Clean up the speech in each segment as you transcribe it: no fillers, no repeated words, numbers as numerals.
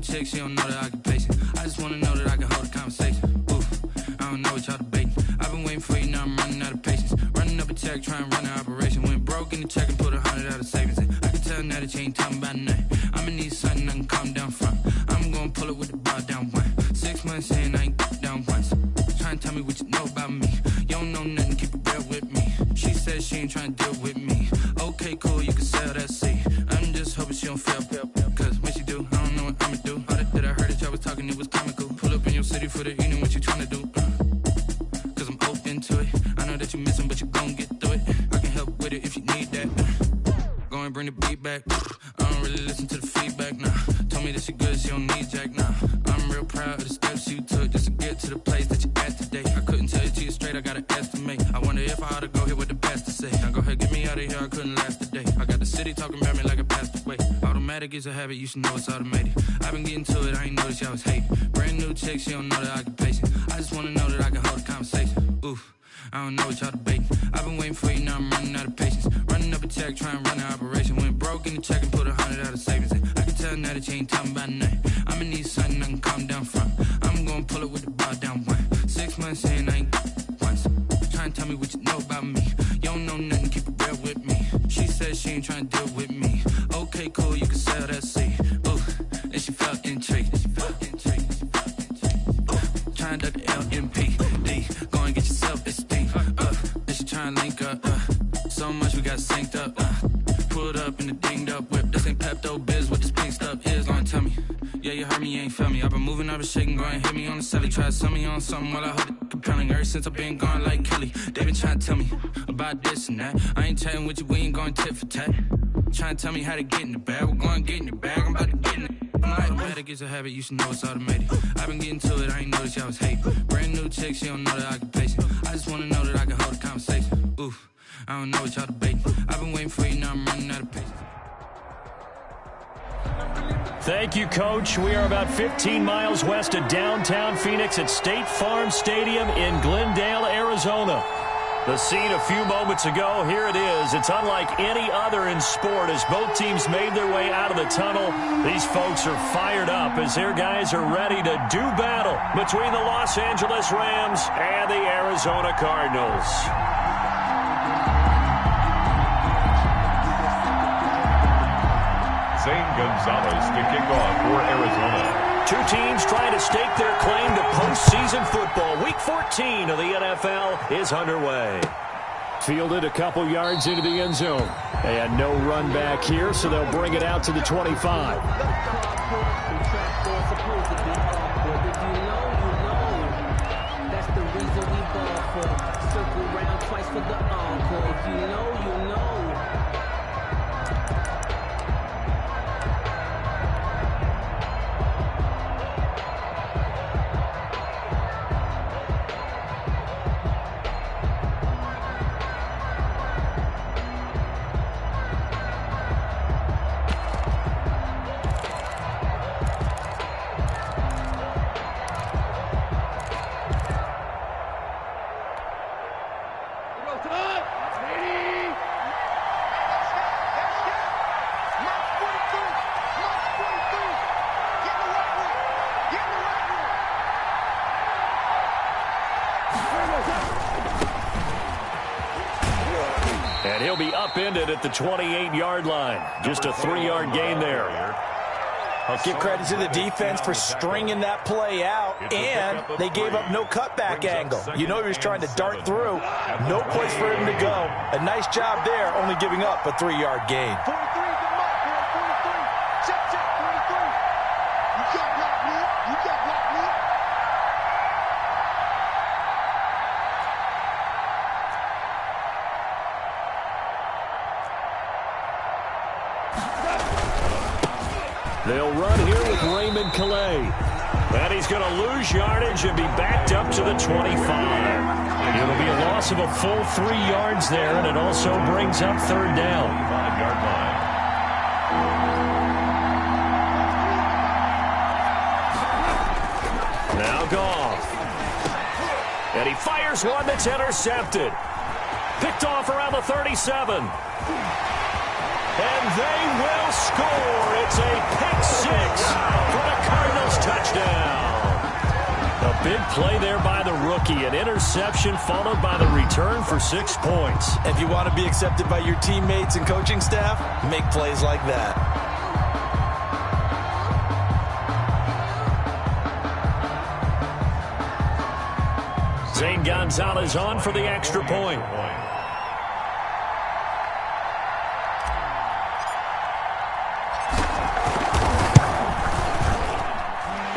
chick, she don't know that I can patient. I just wanna know that I can hold a conversation. Oof, I don't know what y'all debating. I've been waiting for you, now I'm running out of patience. Running up a check, trying to run an operation. Went broke in the check and put 100 out of savings in. I can tell now that you ain't talking about nothing. I'ma need something I can calm down from. I'm gonna pull it with the bar down one. 6 months in, I ain't down once. Trying to tell me what you know about me. You don't know nothing, keep it real with me. She said she ain't trying to deal with me. Okay, cool, you can sell that seat. I'm just hoping she don't fail. Cause when she do, I don't know what I'ma do. All that I heard that y'all was talking, it was comical. Pull up in your city for the evening, what you trying to do? Cause I'm open to it. I know that you missing, but you gon' get through it. I can help with it if you need that. Go and bring the beat back. I don't really listen to the feedback, nah. Told me that she good, she don't need jack, nah. I'm real proud of the steps you took just to get to the place that you at today. I couldn't tell you to you straight, I gotta estimate. I wonder if I ought to go here with the best to say. Now go ahead, get me out of here, I couldn't last today. I got the city talking about me like I passed away. Automatic is a habit, you should know it's automated. I've been getting to it, I ain't noticed y'all was hating. Brand new chick, she don't know that I can patient. I just wanna know that I can hold a conversation. Oof, I don't know what y'all debating. I've been waiting for you, now I'm running out of patience. Running up a check, trying to run an operation. Went broke in the check and put 100 out of savings in. I can tell now that you ain't talking about nothing. I'ma need something I can calm down from. I'm gonna pull it with the bar down one. 6 months in, I ain't once. Trying to tell me what you know about me. You don't know nothing, keep it real with me. She said she ain't trying to deal with me. Okay, cool, you can sell that seat. Ooh, and she felt intrigued. Trying to duck the LMPD. Go and get your self-esteem. And she trying to link up. So much we got synced up. Pulled up in the dinged up whip. This ain't Pepto-Biz, what this pink stuff is. Long tell me. Yeah, you heard me, you ain't felt me. I've been moving, I've been shaking, go and hit me on the celly. Try to sell me on something while I hold it compelling. Ever since I've been gone like Kelly, they been trying to tell me about this and that. I ain't chatting with you, we ain't going tit for tat. Trying to tell me how to get in the bag. We're going to get in the bag, I'm about to get in it. Automatic is a habit, you should know it's automated. I've been getting to it, I ain't noticed y'all was hating. Brand new chick, she don't know that I can patient. I just wanna know that I can hold a conversation. Oof, I don't know what y'all debating. I've been waiting for you, now I'm running out of patience. Thank you, Coach. We are about 15 miles west of downtown Phoenix at State Farm Stadium in Glendale, Arizona. The scene a few moments ago, here it is. It's unlike any other in sport as both teams made their way out of the tunnel. These folks are fired up as their guys are ready to do battle between the Los Angeles Rams and the Arizona Cardinals. Zane Gonzalez to kick off for Arizona. Two teams trying to stake their claim to postseason football. Week 14 of the NFL is underway. Fielded a couple yards into the end zone. And no run back here, so they'll bring it out to the 25. That's the reason we ball for. Circle round twice for the encore. If you know, you know. And he'll be upended at the 28-yard line. Just a 3-yard gain there. I'll give credit to the defense for stringing that play out, and they gave up no cutback angle. You know he was trying to dart through. No place for him to go. A nice job there, only giving up a 3-yard gain. They'll run here with Raymond Calais. And he's going to lose yardage and be backed up to the 25. It'll be a loss of a full 3 yards there, and it also brings up third down. 5-yard line. Now Goff. And he fires one that's intercepted. Picked off around the 37. And they will score. It's a pick six for the Cardinals. play there by the rookie. An interception followed by the return for 6 points. If you want to be accepted by your teammates and coaching staff, make plays like that. Zane Gonzalez on for the extra point.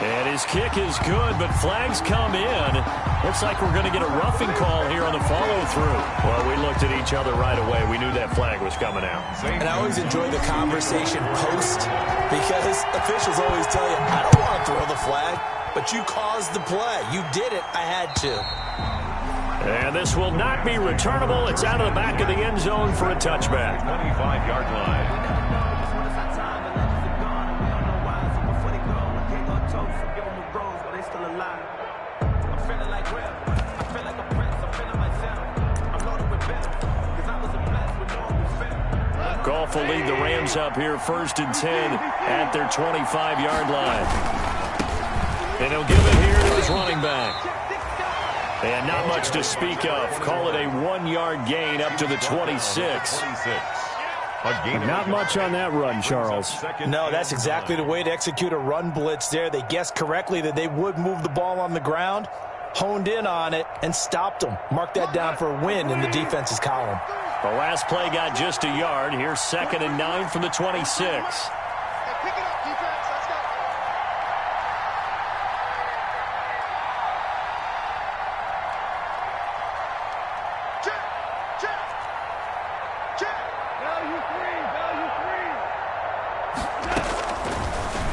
And his kick is good, but flags come in. Looks like we're going to get a roughing call here on the follow-through. Well, we looked at each other right away. We knew that flag was coming out. And I always enjoy the conversation post because officials always tell you, I don't want to throw the flag, but you caused the play. You did it. I had to. And this will not be returnable. It's out of the back of the end zone for a touchback. 25-yard line. Goff will lead the Rams up here 1st and 10 at their 25-yard line. And he'll give it here to his running back. And not much to speak of. Call it a 1-yard gain up to the 26. Not much on that run, Charles. No, that's exactly the way to execute a run blitz there. They guessed correctly that they would move the ball on the ground, honed in on it, and stopped them. Mark that down for a win in the defense's column. The last play got just a yard. Here's 2nd and 9 from the 26.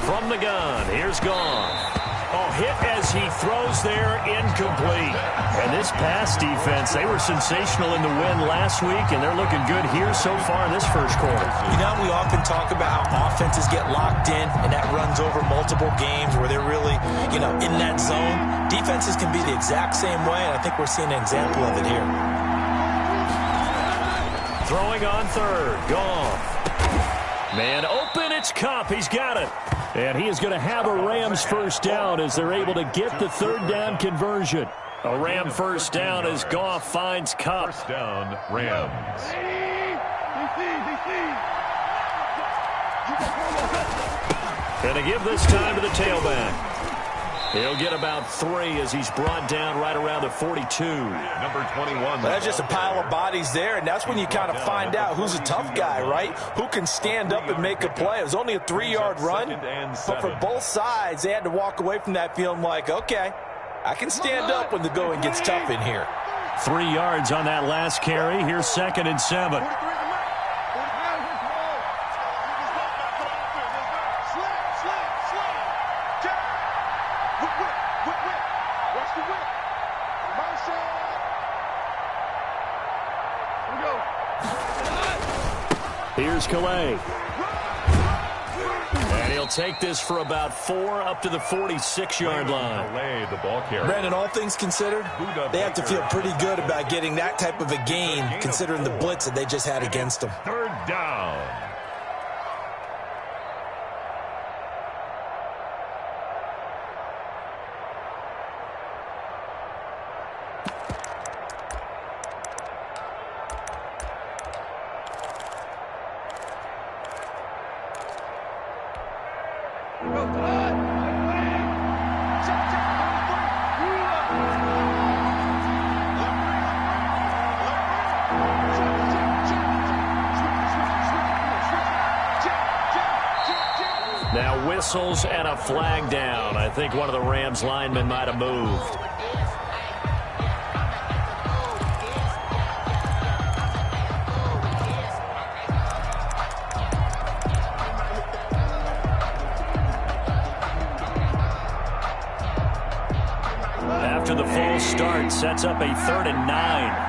From the gun, here's Goff. Oh, hit as he throws there, incomplete. And this pass defense, they were sensational in the win last week, and they're looking good here so far in this first quarter. You know, we often talk about how offenses get locked in, and that runs over multiple games where they're really, in that zone. Defenses can be the exact same way, and I think we're seeing an example of it here. Throwing on 3rd, Goff. Man open, it's Kupp. He's got it. And he is going to have a Rams first down as they're able to get the 3rd down conversion. A Ram first down as Goff finds Kupp. First down, Rams. Going to give this time to the tailback. He'll get about 3 as he's brought down right around the 42. Number 21. Well, that's just a pile of bodies there, and that's when you kind of find out who's a tough guy, right? Who can stand up and make a play. It was only a 3-yard run, but for both sides, they had to walk away from that feeling like, okay, I can stand up when the going gets tough in here. 3 yards on that last carry. Here's 2nd and 7. Here's Calais. And he'll take this for about 4 up to the 46-yard line. The ball carrier. Brandon, all things considered, they have to feel pretty good about getting that type of a gain considering the blitz that they just had against them. 3rd down. Now whistles and a flag down. I think one of the Rams linemen might have moved. After the false start, sets up a 3rd and 9.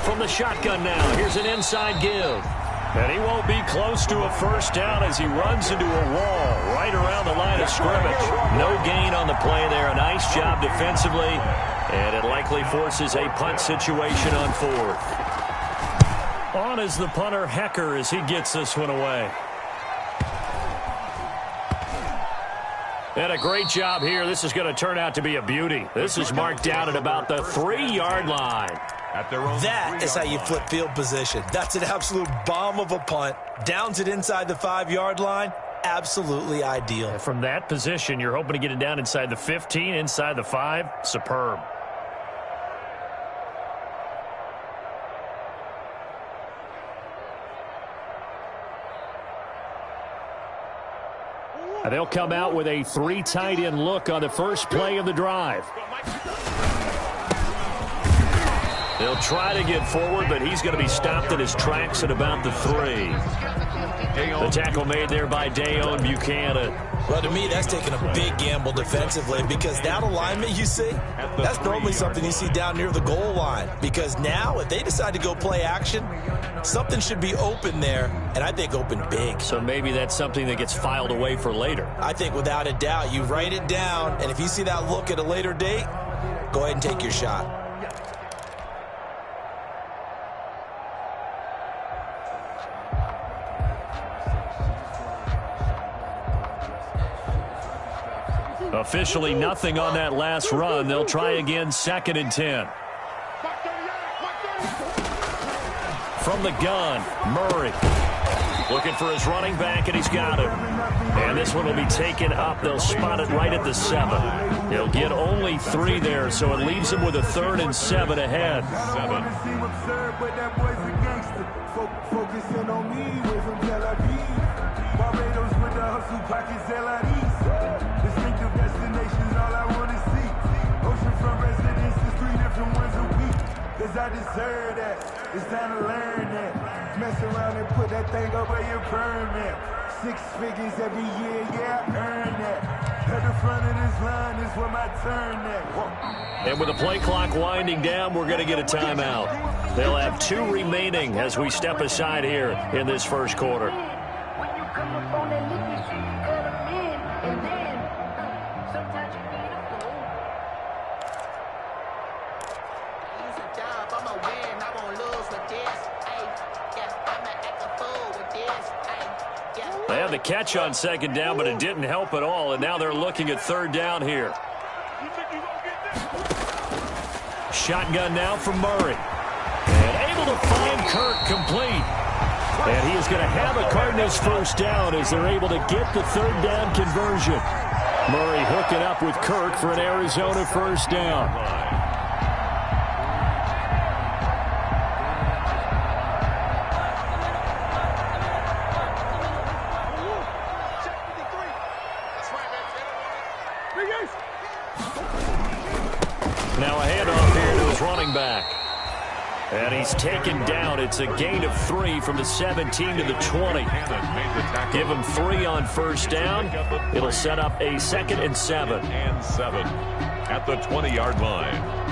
From the shotgun now, here's an inside give. And he won't be close to a first down as he runs into a wall right around the line of scrimmage. No gain on the play there. A nice job defensively, and it likely forces a punt situation on fourth. On is the punter, Hecker, as he gets this one away. And a great job here. This is going to turn out to be a beauty. This is marked down at about the 3-yard line. That is how you flip field position. That's an absolute bomb of a punt. Downs it inside the 5-yard line. Absolutely ideal. And from that position, you're hoping to get it down inside the 15, inside the 5. Superb. They'll come out with a 3 tight end look on the first play of the drive. They'll try to get forward, but he's going to be stopped in his tracks at about the 3. The tackle made there by Dayon Buchanan. Well, to me, that's taking a big gamble defensively, because that alignment you see, that's normally something you see down near the goal line. Because now, if they decide to go play action, something should be open there, and I think open big. So maybe that's something that gets filed away for later. I think without a doubt, you write it down, and if you see that look at a later date, go ahead and take your shot. Officially nothing on that last run. They'll try again, 2nd and 10. From the gun, Murray. Looking for his running back, and he's got him. And this one will be taken up. They'll spot it right at the 7. He'll get only 3 there, so it leaves him with a 3rd and 7 ahead. I deserve that. It's time to learn that. Mess around and put that thing up where your permit. 6 figures every year, yeah, I earn that. At the front of this line is where my turn at. And with the play clock winding down, we're going to get a timeout. They'll have 2 remaining as we step aside here in this first quarter. They had the catch on 2nd down, but it didn't help at all, and now they're looking at 3rd down here. Shotgun now from Murray. And able to find Kirk complete. And he is going to have a Cardinals first down as they're able to get the 3rd down conversion. Murray hooking up with Kirk for an Arizona first down. Now a handoff here to his running back. And he's taken down. It's a gain of 3 from the 17 to the 20. Give him 3 on first down. It'll set up a 2nd and 7. And 7 at the 20-yard line.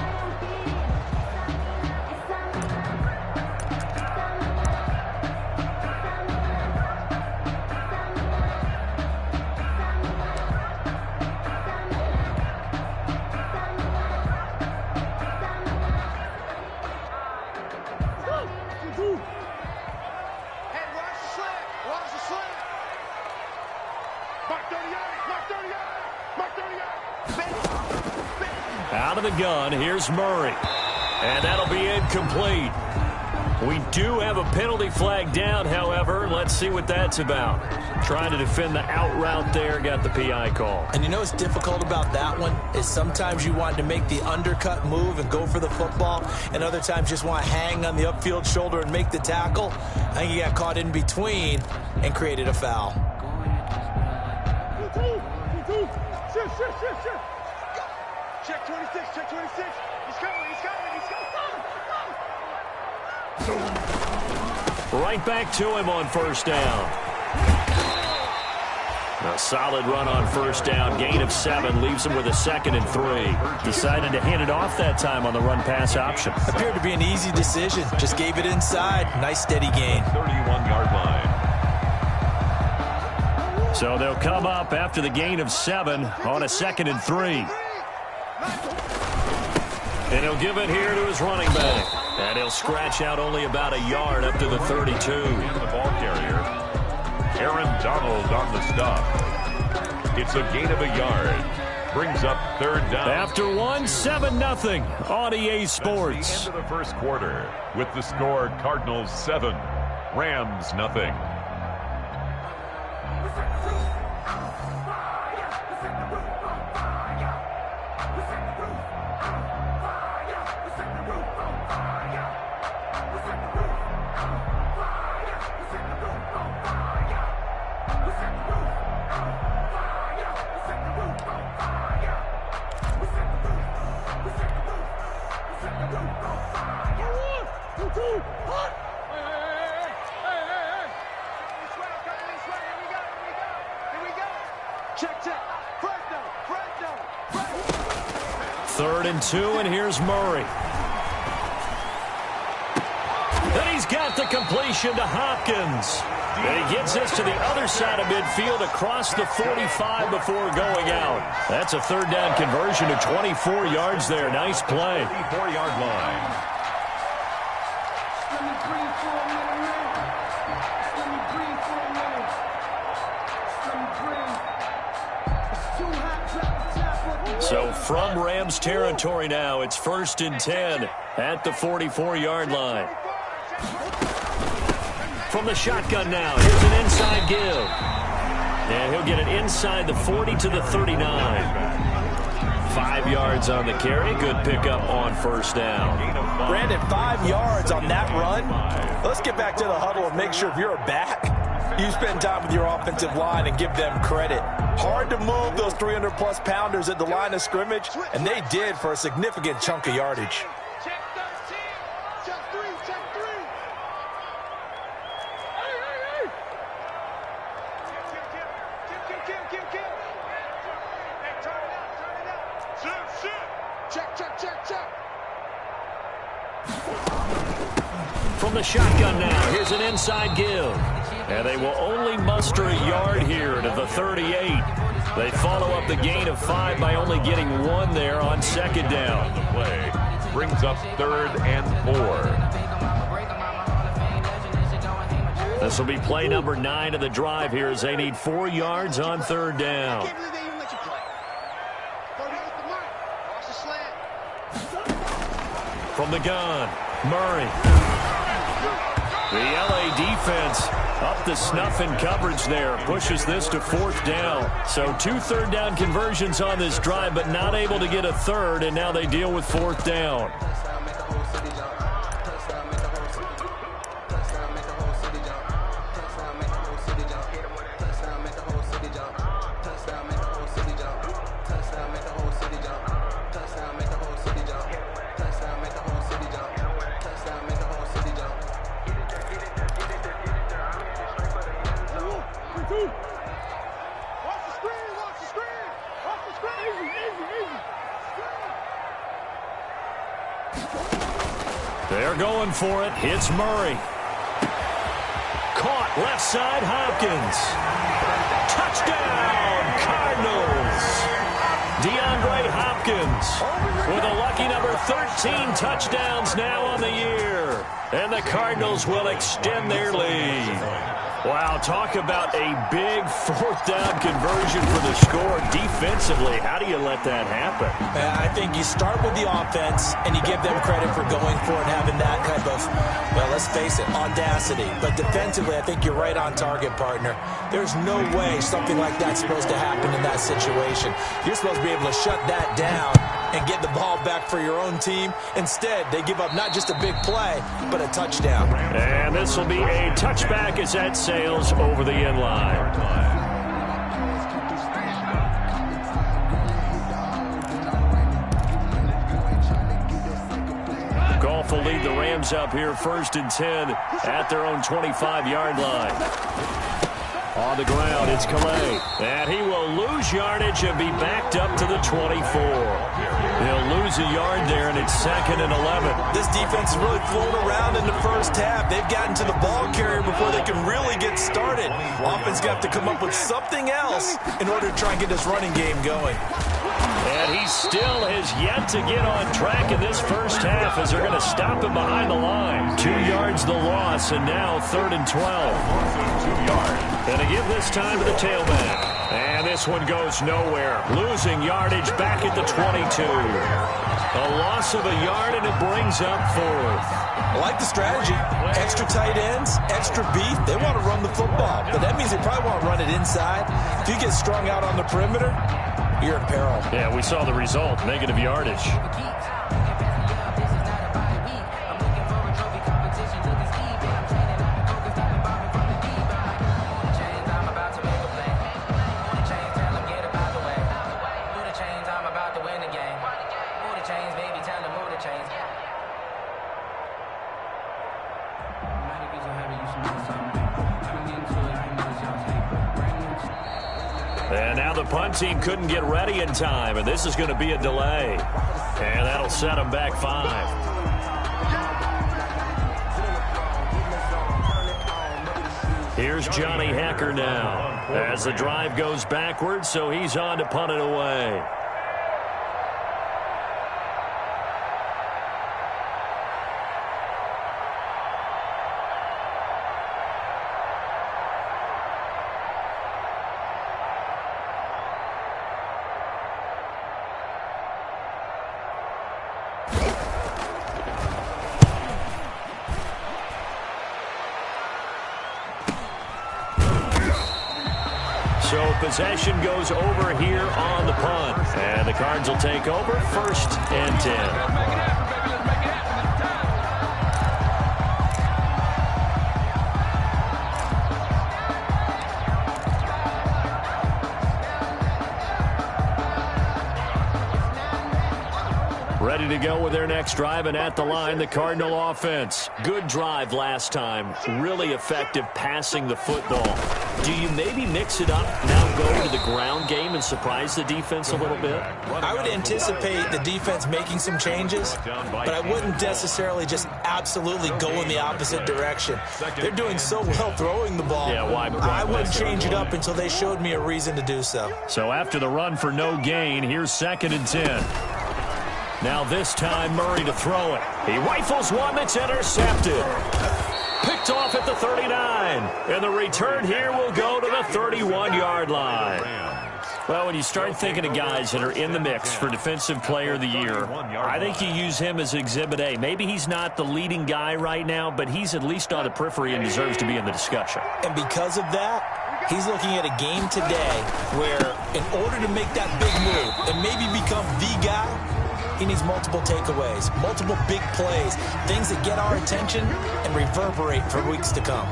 Out of the gun, here's Murray. And that'll be incomplete. We do have a penalty flag down, however. Let's see what that's about. Trying to defend the out route there, got the PI call. And you know what's difficult about that one is sometimes you want to make the undercut move and go for the football, and other times just want to hang on the upfield shoulder and make the tackle. I think he got caught in between and created a foul. Check 26, check 26. He's coming, he's coming, he's coming. Right back to him on first down. A solid run on first down. Gain of 7 leaves him with a 2nd and 3. Decided to hand it off that time on the run-pass option. Appeared to be an easy decision. Just gave it inside. Nice steady gain. 31-yard line. So they'll come up after the gain of 7 on a 2nd and 3. And he'll give it here to his running back. And he'll scratch out only about a yard up to the 32. And the ball carrier, Aaron Donald on the stop. It's a gain of a yard. Brings up 3rd down. After 1, 7-0 on EA Sports. At the end of the first quarter with the score Cardinals 7, Rams 0. Third and 2, and here's Murray. And he's got the completion to Hopkins. And he gets this to the other side of midfield across the 45 before going out. That's a 3rd down conversion to 24 yards there. Nice play. 34-yard line. So from Rams territory now, it's 1st and 10 at the 44-yard line. From the shotgun now, here's an inside give. And he'll get it inside the 40 to the 39. 5 yards on the carry. Good pickup on 1st down. Brandon, 5 yards on that run. Let's get back to the huddle and make sure if you're a back, you spend time with your offensive line and give them credit. Hard to move those 300-plus pounders at the line of scrimmage, and they did for a significant chunk of yardage. Check 13. Check 3. Check 3. Kill. Hey, turn it out. Check. From the shotgun now, here's an inside give. And they will only muster a yard here to the 38. They follow up the gain of 5 by only getting 1 there on 2nd down. The play brings up 3rd and 4. This will be play number 9 of the drive here as they need 4 yards on 3rd down. From the gun, Murray. The LA defense up the snuff in coverage there. Pushes this to 4th down. So 2 3rd down conversions on this drive, but not able to get a 3rd, and now they deal with 4th down. They're going for it. It's Murray. Caught left side, Hopkins. Touchdown, Cardinals. DeAndre Hopkins with a lucky number 13 touchdowns now on the year. And the Cardinals will extend their lead. Wow, talk about a big 4th down conversion for the score. Defensively, how do you let that happen? I think you start with the offense and you give them credit for going for it and having that type of, well, let's face it, audacity. But defensively, I think you're right on target, partner. There's no way something like that's supposed to happen in that situation. You're supposed to be able to shut that down and get the ball back for your own team. Instead, they give up not just a big play, but a touchdown. And this will be a touchback as that sails over the end line. Goff will lead the Rams up here 1st and 10 at their own 25-yard line. On the ground, it's Calais. And he will lose yardage and be backed up to the 24. He'll lose a yard there, and it's 2nd and 11. This defense is really flown around in the first half. They've gotten to the ball carrier before they can really get started. Offense got to come up with something else in order to try and get this running game going. And he still has yet to get on track in this first half as they're going to stop him behind the line. 2 yards the loss, and now 3rd and 12. 2 yards. And to give this time to the tailback. And this one goes nowhere. Losing yardage back at the 22. A loss of a yard, and it brings up 4th. I like the strategy. Extra tight ends, extra beef. They want to run the football, but that means they probably want to run it inside. If you get strung out on the perimeter, you're in peril. Yeah, we saw the result. Negative yardage. And now the punt team couldn't get ready in time, and this is going to be a delay. And that'll set them back 5. Here's Johnny Hecker now as the drive goes backwards, so he's on to punt it away. So possession goes over here on the punt. And the Cards will take over 1st and 10. Ready to go with their next drive, and at the line, the Cardinal offense. Good drive last time. Really effective passing the football. Do you maybe mix it up, now go to the ground game and surprise the defense a little bit? I would anticipate the defense making some changes, but I wouldn't necessarily just absolutely go in the opposite direction. They're doing so well throwing the ball. Yeah, why I wouldn't change it up until they showed me a reason to do so. So after the run for no gain, here's 2nd and 10. Now this time, Murray to throw it. He rifles one that's intercepted. Picked off at the 39. And the return here will go to the 31-yard line. Well, when you start thinking of guys that are in the mix for Defensive Player of the Year, I think you use him as Exhibit A. Maybe he's not the leading guy right now, but he's at least on the periphery and deserves to be in the discussion. And because of that, he's looking at a game today where in order to make that big move and maybe become the guy, he needs multiple takeaways, multiple big plays, things that get our attention and reverberate for weeks to come.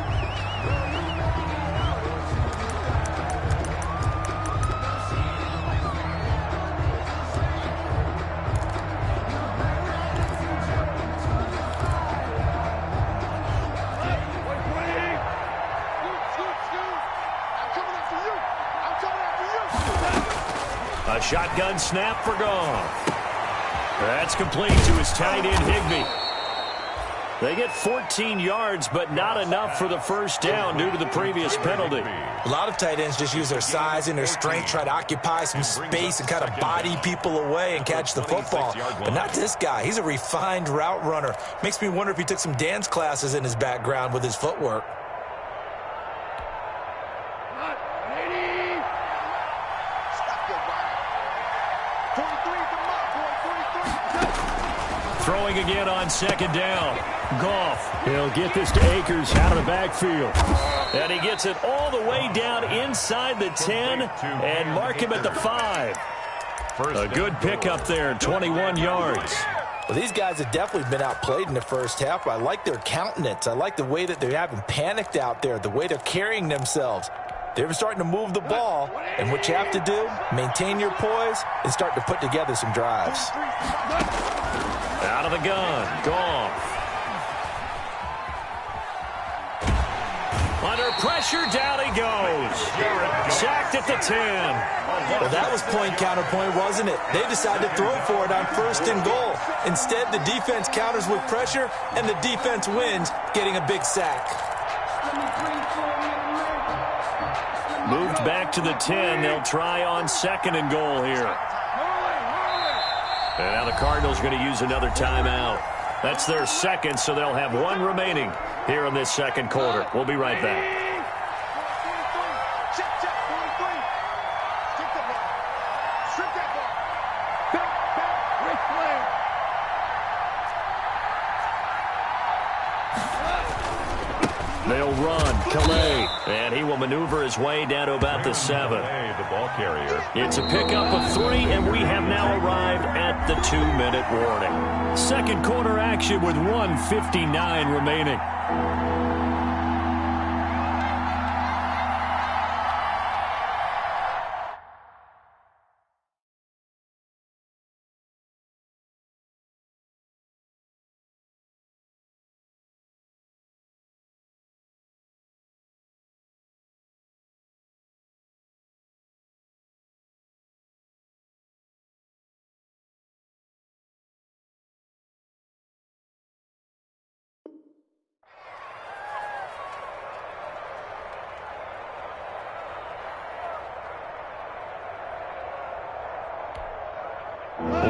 A shotgun snap for Goff. That's complete to his tight end, Higbee. They get 14 yards, but not enough for the first down due to the previous penalty. A lot of tight ends just use their size and their strength, try to occupy some space and kind of body people away and catch the football. But not this guy. He's a refined route runner. Makes me wonder if he took some dance classes in his background with his footwork. Throwing again on 2nd down. Goff. He'll get this to Akers out of the backfield. And he gets it all the way down inside the 10 and mark him at the 5. A good pickup there, 21 yards. Well, these guys have definitely been outplayed in the first half. I like their countenance. I like the way that they haven't panicked out there, the way they're carrying themselves. They're starting to move the ball, and what you have to do, maintain your poise and start to put together some drives. Out of the gun, Goff. Under pressure, down he goes. Sacked at the 10. Well, that was point counterpoint, wasn't it? They decided to throw for it on 1st and goal. Instead, the defense counters with pressure, and the defense wins, getting a big sack. Moved back to the 10. They'll try on 2nd and goal here. And now the Cardinals are going to use another timeout. That's their 2nd, so they'll have 1 remaining here in this 2nd quarter. We'll be right back. They'll run. Calais. And he will maneuver his way down to about the 7. The ball carrier. It's a pickup of 3, and we have now arrived at the 2-minute warning. 2nd quarter action with 1:59 remaining.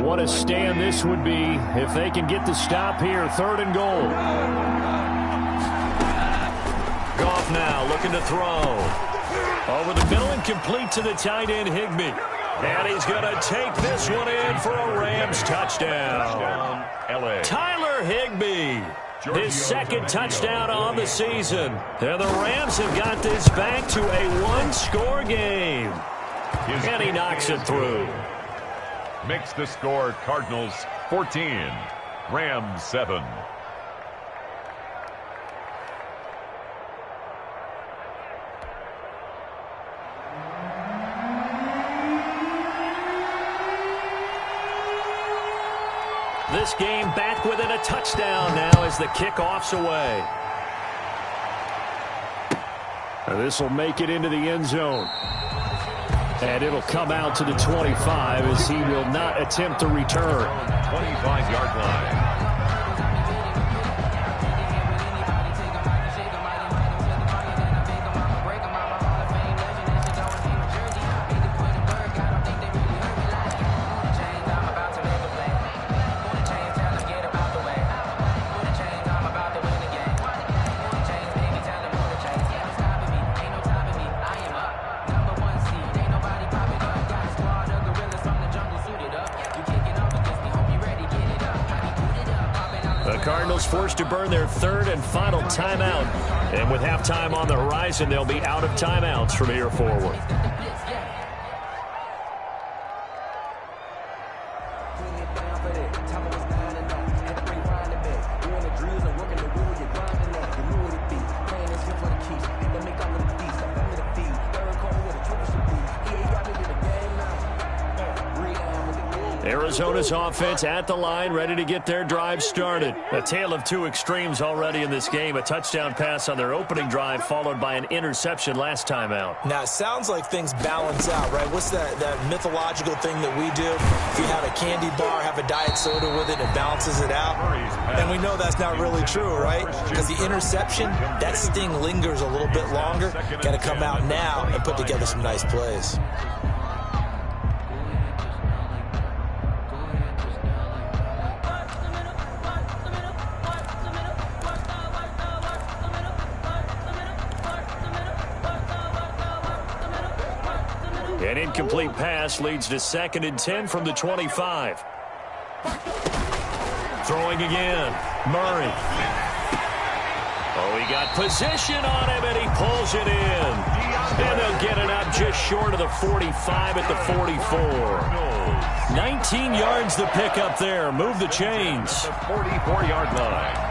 What a stand this would be if they can get the stop here. 3rd and goal. Goff now looking to throw. Over the middle and complete to the tight end, Higbee. And he's going to take this one in for a Rams touchdown. Tyler Higbee. His 2nd touchdown on the season. And the Rams have got this back to a 1-score game. And he knocks it through. Makes the score Cardinals 14, Rams 7. This game back within a touchdown now as the kickoff's away. And this will make it into the end zone. And it'll come out to the 25 as he will not attempt to return. 25-yard line. Cardinals forced to burn their 3rd and final timeout. And with halftime on the horizon, they'll be out of timeouts from here forward. Arizona's offense at the line, ready to get their drive started. A tale of 2 extremes already in this game. A touchdown pass on their opening drive, followed by an interception last time out. Now, it sounds like things balance out, right? What's that mythological thing that we do? If you have a candy bar, have a diet soda with it, it balances it out. And we know that's not really true, right? Because the interception, that sting lingers a little bit longer. Got to come out now and put together some nice plays. An incomplete pass leads to 2nd and 10 from the 25. Throwing again. Murray. Oh, he got position on him, and he pulls it in. And they'll get it up just short of the 45 at the 44. 19 yards the pick up there. Move the chains. The 44-yard line.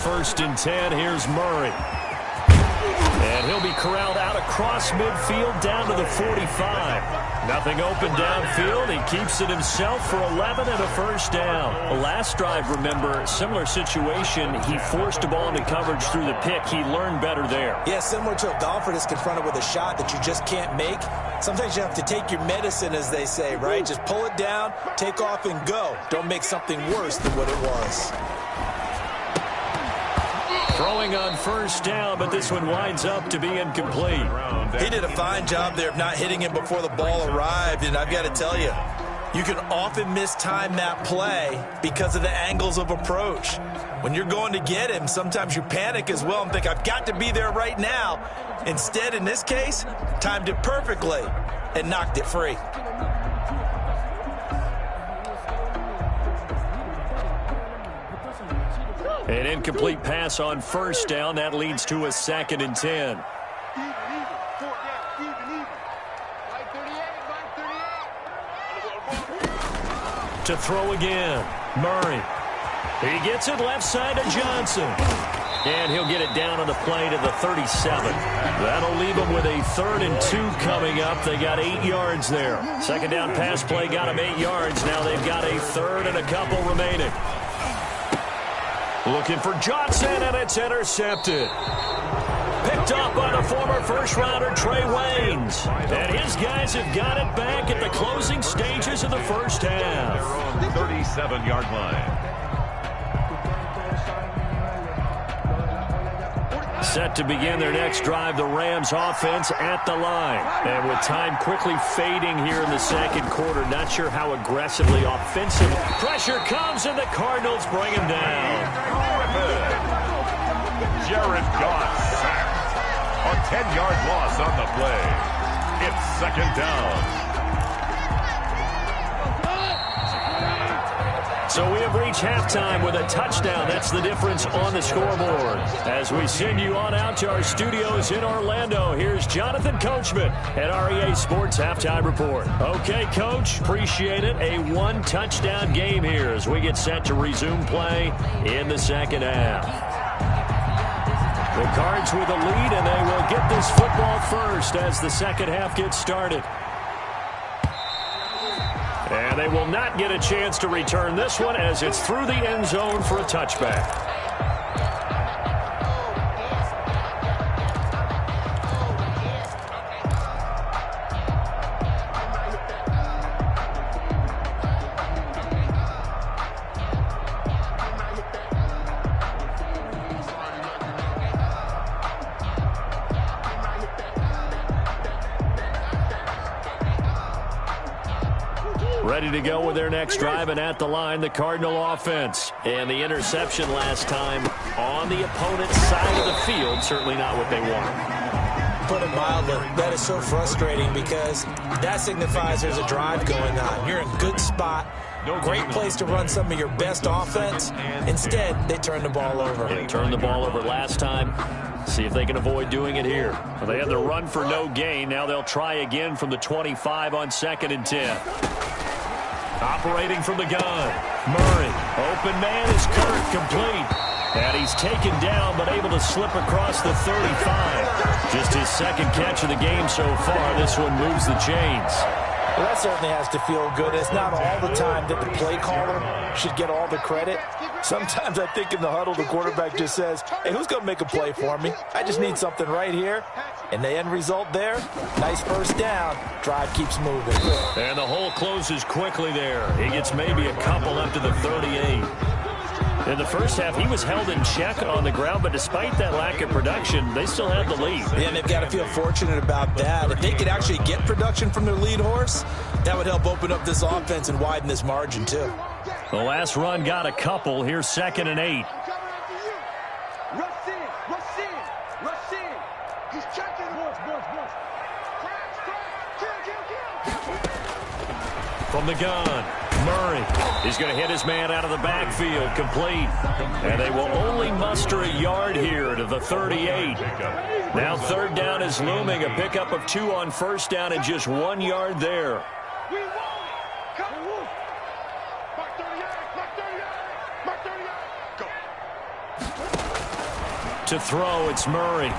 1st and 10. Here's Murray. And he'll be corralled out across midfield down to the 45. Nothing open downfield. He keeps it himself for 11 and a 1st down. The last drive, remember, similar situation. He forced a ball into coverage through the pick. He learned better there. Yeah, similar to a golfer that's confronted with a shot that you just can't make. Sometimes you have to take your medicine, as they say, right? Just pull it down, take off, and go. Don't make something worse than what it was. Throwing on 1st down, but this one winds up to be incomplete. He did a fine job there of not hitting him before the ball arrived, and I've got to tell you, you can often mistime that play because of the angles of approach. When you're going to get him, sometimes you panic as well and think, I've got to be there right now. Instead, in this case, timed it perfectly and knocked it free. An incomplete pass on 1st down. That leads to a 2nd and 10. To throw again. Murray. He gets it left side to Johnson. And he'll get it down on the play to the 37. That'll leave them with a 3rd and 2 coming up. They got 8 yards there. 2nd down pass play got them 8 yards. Now they've got a 3rd and a couple remaining. Looking for Johnson, and it's intercepted. Picked up by the former first-rounder Trey Waynes. And his guys have got it back at the closing stages of the 1st half. 37-yard line. Set to begin their next drive, the Rams offense at the line. And with time quickly fading here in the 2nd quarter, not sure how aggressively offensive. Pressure comes, and the Cardinals bring him down. Jared Goff sacked. A 10-yard loss on the play. It's 2nd down. So we have reached halftime with a touchdown. That's the difference on the scoreboard. As we send you on out to our studios in Orlando, here's Jonathan Coachman at REA Sports Halftime Report. Okay, Coach, appreciate it. A 1-touchdown game here as we get set to resume play in the 2nd half. The Cards with a lead, and they will get this football first as the 2nd half gets started. And they will not get a chance to return this one as it's through the end zone for a touchback. Ready to go with their next drive, and at the line, the Cardinal offense. And the interception last time on the opponent's side of the field, certainly not what they want. Put it mildly, that is so frustrating because that signifies there's a drive going on. You're in a good spot, great place to run some of your best offense. Instead, they turn the ball over. They turned the ball over last time. See if they can avoid doing it here. Well, they had the run for no gain. Now they'll try again from the 25 on 2nd and 10. Operating from the gun. Murray. Open man is Kirk, complete. And he's taken down but able to slip across the 35. Just his 2nd catch of the game so far. This one moves the chains. Well, that certainly has to feel good. It's not all the time that the play caller should get all the credit. Sometimes I think in the huddle, the quarterback just says, hey, who's going to make a play for me? I just need something right here. And the end result there, nice 1st down. Drive keeps moving. And the hole closes quickly there. He gets maybe a couple up to the 38. In the 1st half, he was held in check on the ground, but despite that lack of production, they still had the lead. Yeah, and they've got to feel fortunate about that. If they could actually get production from their lead horse, that would help open up this offense and widen this margin, too. The last run got a couple. Here's 2nd and 8. From the gun, Murray. He's going to hit his man out of the backfield, complete. And they will only muster a yard here to the 38. Now 3rd down is looming. A pickup of 2 on 1st down and just 1 yard there. To throw, it's Murray. And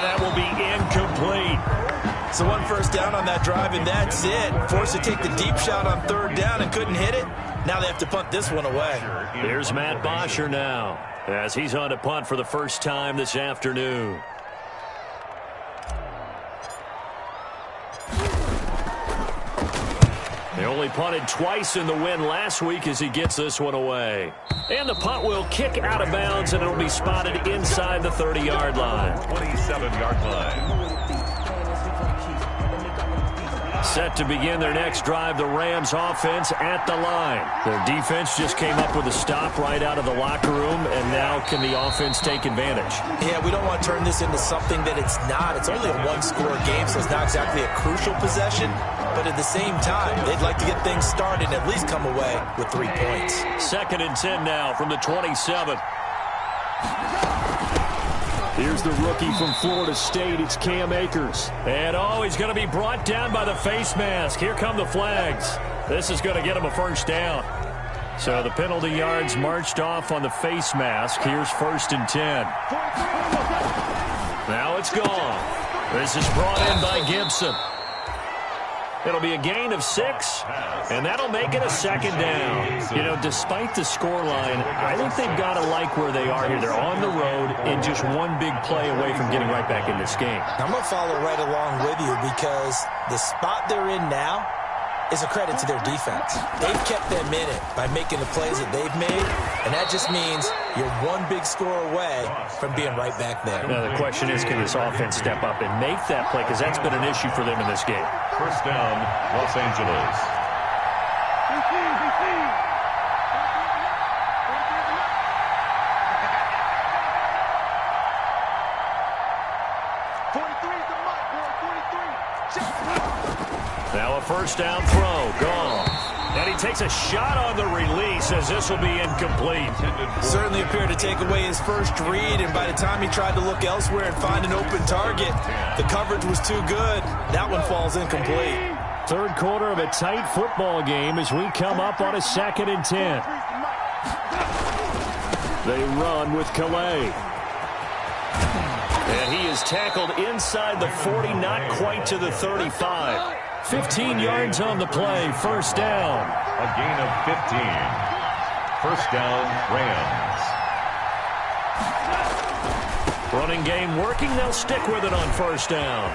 that will be incomplete. So one first down on that drive, and that's it. Forced to take the deep shot on third down and couldn't hit it. Now they have to punt this one away. Here's Matt Bosher now, as he's on to punt for the first time this afternoon. They only punted twice in the win last week as he gets this one away. And the punt will kick out of bounds, and it'll be spotted inside the 30-yard line. 27-yard line. Set to begin their next drive, the Rams offense at the line. Their defense just came up with a stop right out of the locker room, and now can the offense take advantage? Yeah, we don't want to turn this into something that it's not. It's only a one-score game, so it's not exactly a crucial possession. But at the same time, they'd like to get things started and at least come away with 3 points. 2nd and 10 now from the 27. Here's the rookie from Florida State. It's Cam Akers. And, he's going to be brought down by the face mask. Here come the flags. This is going to get him a first down. So the penalty yards marched off on the face mask. Here's 1st and 10. Now it's gone. This is brought in by Gibson. It'll be a gain of 6, and that'll make it a 2nd down. You know, despite the scoreline, I think they've got to like where they are here. They're on the road and just one big play away from getting right back in this game. I'm going to follow right along with you because the spot they're in now is a credit to their defense. They've kept them in it by making the plays that they've made, and that just means you're one big score away from being right back there. Now, the question is, can this offense step up and make that play? Because that's been an issue for them in this game. First down, Los Angeles. Now a first down throw, gone. And he takes a shot on the release as this will be incomplete. Certainly appeared to take away his first read, and by the time he tried to look elsewhere and find an open target, the coverage was too good. That one falls incomplete. 3rd quarter of a tight football game as we come up on a 2nd and 10. They run with Calais. And he is tackled inside the 40, not quite to the 35. 15 yards on the play, first down. A gain of 15. First down, Rams. Running game working, they'll stick with it on first down.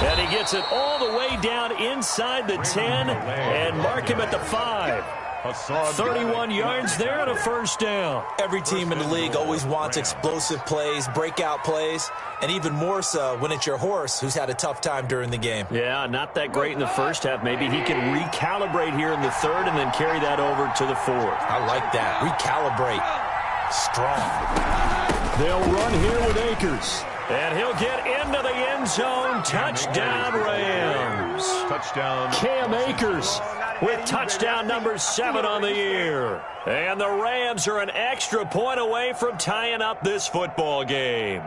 And he gets it all the way down inside the 10 and mark him at the 5. 31 yards there and a first down. Every team in the league always wants explosive plays, breakout plays, and even more so when it's your horse who's had a tough time during the game. Yeah, not that great in the first half. Maybe he can recalibrate here in the 3rd and then carry that over to the 4th. I like that. Recalibrate. Strong. They'll run here with Akers. And he'll get into the end zone. Touchdown, Rams. Touchdown. Cam Akers with touchdown number 7 on the year. And the Rams are an extra point away from tying up this football game.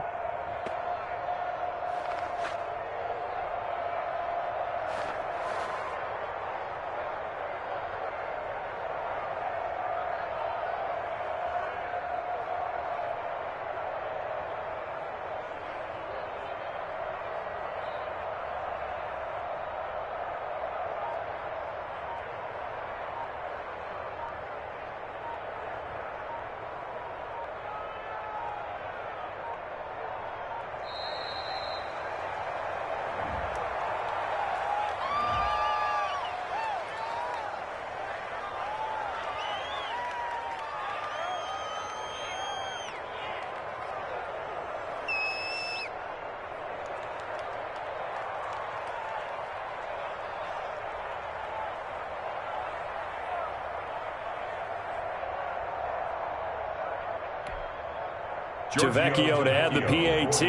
Tavecchio to add the PAT.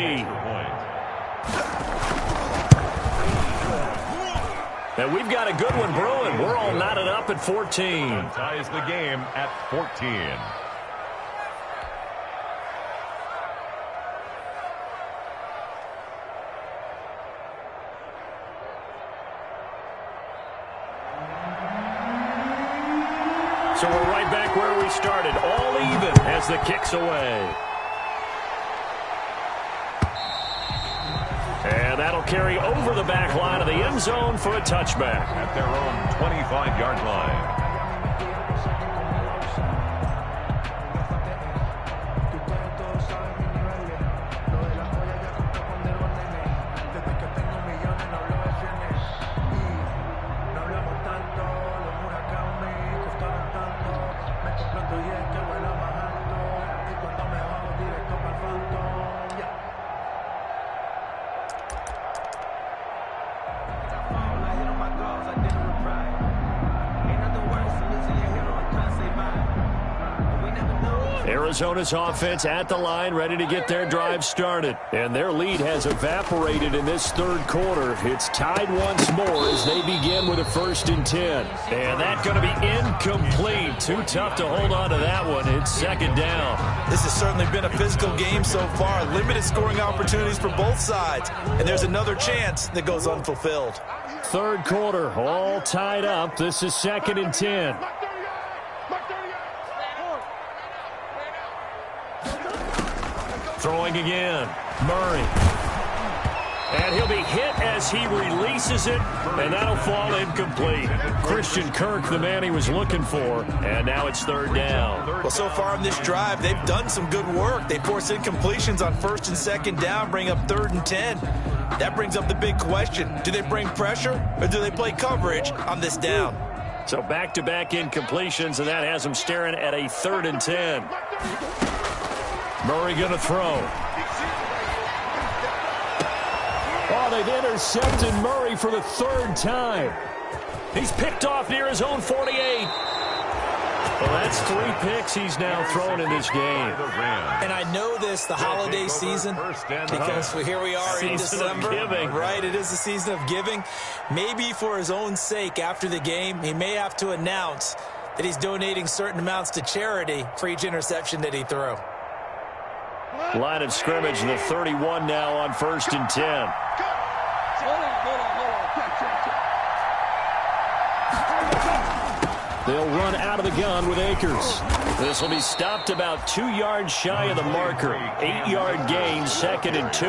And we've got a good one brewing. We're all knotted up at 14. Ties the game at 14. So we're right back where started all even as the kick's away. And that'll carry over the back line of the end zone for a touchback. At their own 25-yard line. Arizona's offense at the line, ready to get their drive started. And their lead has evaporated in this third quarter. It's tied once more as they begin with a 1st and 10. And that's going to be incomplete. Too tough to hold on to that one. It's 2nd down. This has certainly been a physical game so far. Limited scoring opportunities for both sides. And there's another chance that goes unfulfilled. Third quarter, all tied up. This is 2nd and 10. Throwing again, Murray. And he'll be hit as he releases it, and that'll fall incomplete. Christian Kirk, the man he was looking for, and now it's 3rd down. Well, so far in this drive, they've done some good work. They force incompletions on 1st and 2nd down, bring up 3rd and 10. That brings up the big question. Do they bring pressure, or do they play coverage on this down? So back-to-back incompletions, and that has them staring at a 3rd and 10. Murray going to throw. Oh, they've intercepted Murray for the 3rd time. He's picked off near his own 48. Well, that's 3 picks he's now thrown in this game. And I know this, the holiday season, because here we are in December. Right, it is the season of giving. Maybe for his own sake after the game, he may have to announce that he's donating certain amounts to charity for each interception that he threw. Line of scrimmage, the 31 now on 1st and 10. They'll run out of the gun with Akers. This will be stopped about 2 yards shy of the marker. 8-yard gain, 2nd and 2.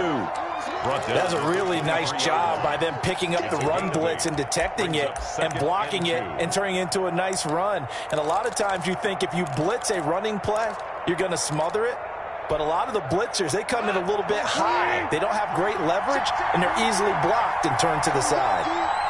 That's a really nice job by them picking up the run blitz and detecting it and blocking it and turning it into a nice run. And a lot of times you think if you blitz a running play, you're going to smother it. But a lot of the blitzers, they come in a little bit high. They don't have great leverage, and they're easily blocked and turned to the side.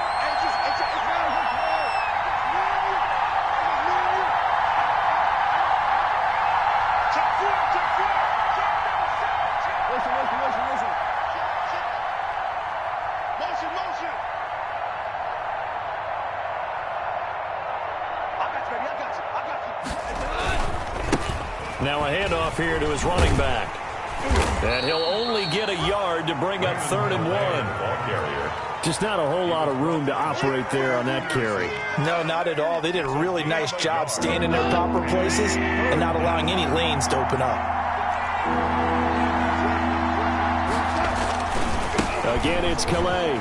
Now a handoff here to his running back. And he'll only get a yard to bring up 3rd and 1. Just not a whole lot of room to operate there on that carry. No, not at all. They did a really nice job staying in their proper places and not allowing any lanes to open up. Again, it's Calais.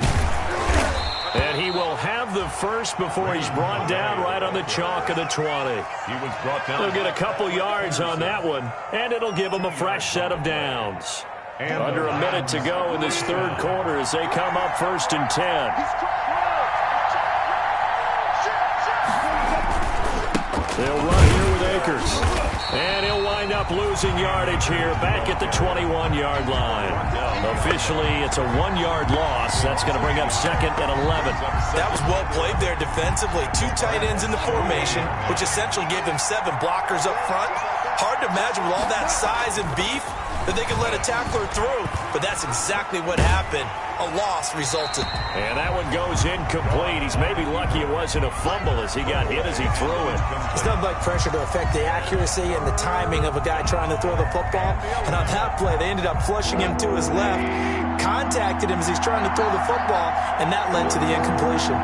And he will have the first before he's brought down right on the chalk of the 20. He was brought down. He'll get a couple yards on that one, and it'll give him a fresh set of downs. And under a minute to go in this third quarter as they come up 1st and 10. They'll run here with Akers. And he'll wind up losing yardage here back at the 21-yard line. Officially, it's a 1-yard loss. That's going to bring up 2nd and 11. That was well played there defensively. 2 tight ends in the formation, which essentially gave them 7 blockers up front. Hard to imagine with all that size and beef that they could let a tackler through, but that's exactly what happened. A loss resulted. And that one goes incomplete. He's maybe lucky it wasn't a fumble as he got hit as he threw it. It's nothing like pressure to affect the accuracy and the timing of a guy trying to throw the football. And on that play, they ended up flushing him to his left, contacted him as he's trying to throw the football, and that led to the incompletion.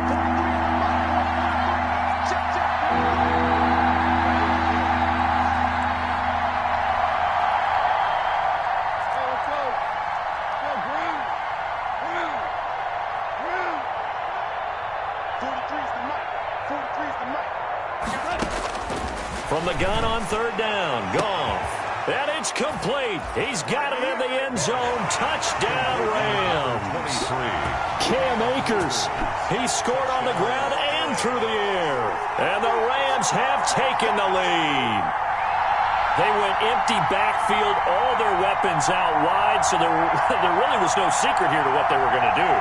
From the gun on third down, Goff. And it's complete. He's got it in the end zone. Touchdown, Rams. Cam Akers. He scored on the ground and through the air. And the Rams have taken the lead. They went empty backfield, all their weapons out wide, so there really was no secret here to what they were going to do.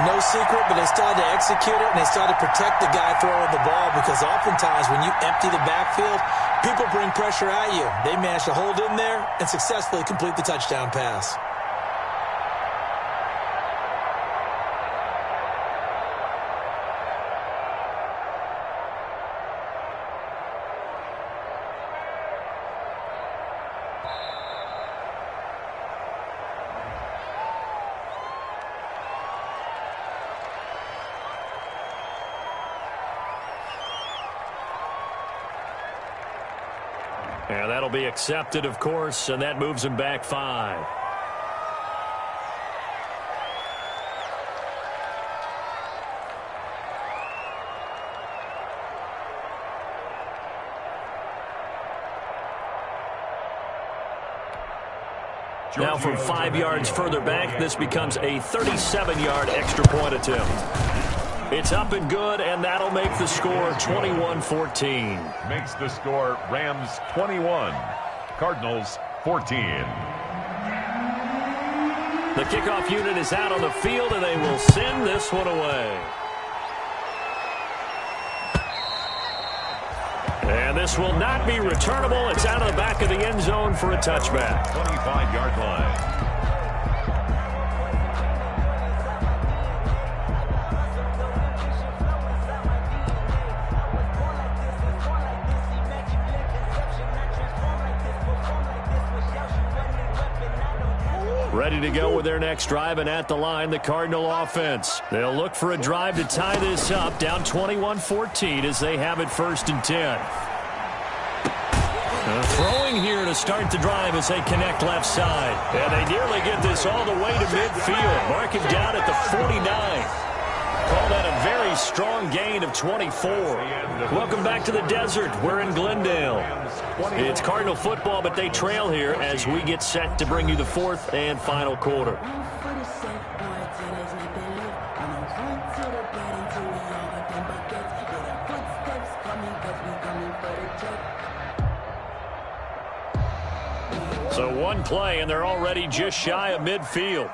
No secret, but they started to execute it, and they started to protect the guy throwing the ball, because oftentimes when you empty the backfield, people bring pressure at you. They managed to hold in there and successfully complete the touchdown pass. And that'll be accepted, of course, and that moves him back 5. Now from 5 yards further back, this becomes a 37-yard extra point attempt. It's up and good, and that'll make the score 21-14. Makes the score Rams 21, Cardinals 14. The kickoff unit is out on the field, and they will send this one away. And this will not be returnable. It's out of the back of the end zone for a touchback. 25-yard line. Ready to go with their next drive, and at the line, the Cardinal offense. They'll look for a drive to tie this up, down 21-14 as they have it 1st and 10. Throwing here to start the drive as they connect left side. And they nearly get this all the way to midfield. Mark him down at the 49. Call that a very strong gain of 24. Welcome back to the desert. We're in Glendale. It's Cardinal football, but they trail here as we get set to bring you the 4th and final quarter. So one play, and they're already just shy of midfield.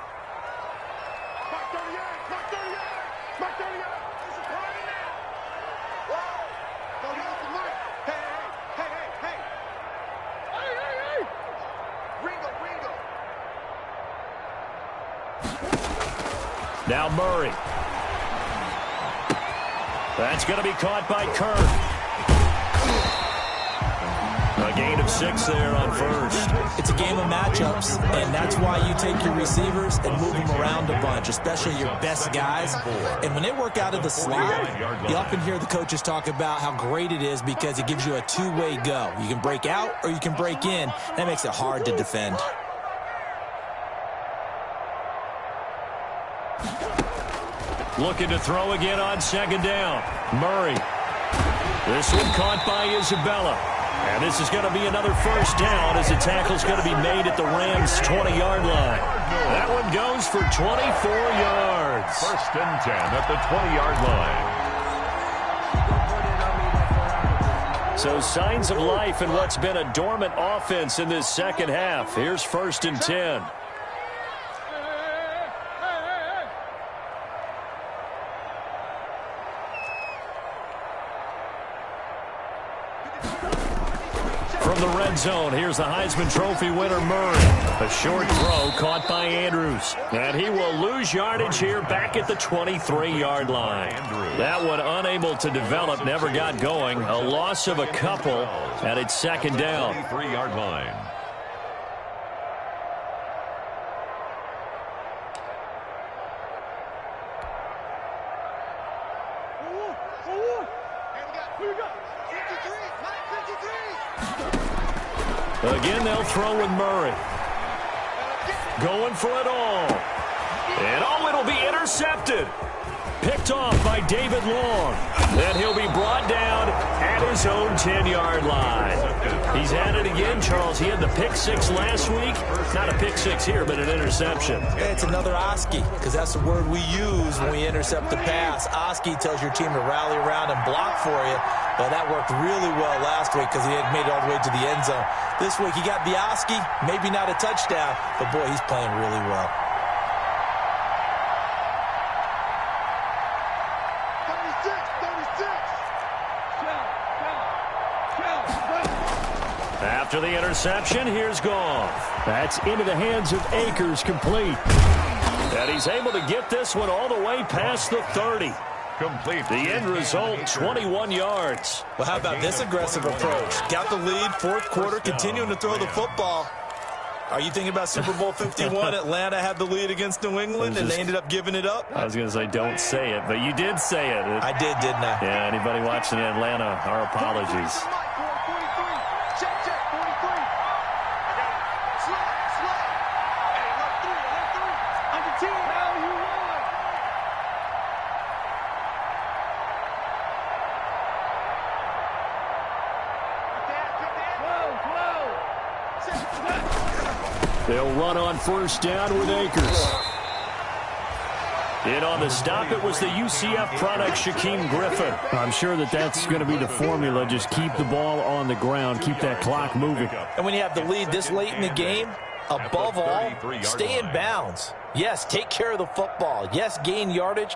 Now Murray. That's going to be caught by Kirk. A gain of 6 there on 1st. It's a game of matchups, and that's why you take your receivers and move them around a bunch, especially your best guys. And when they work out of the slot, you often hear the coaches talk about how great it is because it gives you a two-way go. You can break out or you can break in. That makes it hard to defend. Looking to throw again on 2nd down. Murray. This one caught by Isabella. And this is going to be another 1st down as the tackle's going to be made at the Rams' 20-yard line. That one goes for 24 yards. 1st and 10 at the 20-yard line. So signs of life in what's been a dormant offense in this second half. Here's 1st and 10. From the red zone, here's the Heisman Trophy winner, Murray. A short throw caught by Andrews. And he will lose yardage here back at the 23-yard line. That one unable to develop, never got going. A loss of a couple, and it's 2nd down. 23-yard line. Again, they'll throw with Murray. Going for it all. And it'll be intercepted. Picked off by David Long. And he'll be brought down at his own 10-yard line. He's at it again, Charles. He had the pick six last week. Not a pick six here, but an interception. Yeah, it's another Oski, because that's the word we use when we intercept the pass. Oski tells your team to rally around and block for you. But that worked really well last week because he had made it all the way to the end zone. This week he got the Oski, maybe not a touchdown, but boy, he's playing really well. After the interception, here's Goff. That's into the hands of Akers, complete. And he's able to get this one all the way past the 30. Complete. The end result, 21 yards. Well, how about this aggressive approach? Got the lead, fourth quarter, continuing to throw the football. Are you thinking about Super Bowl 51? Atlanta had the lead against New England, and they ended up giving it up? I was going to say don't say it, but you did say it. I did, didn't I? Yeah, anybody watching Atlanta, our apologies. They'll run on first down with Akers. In on the stop, it was the UCF product, Shaquem Griffin. I'm sure that's going to be the formula. Just keep the ball on the ground. Keep that clock moving. And when you have the lead this late in the game, above all, stay in bounds. Yes, take care of the football. Yes, gain yardage.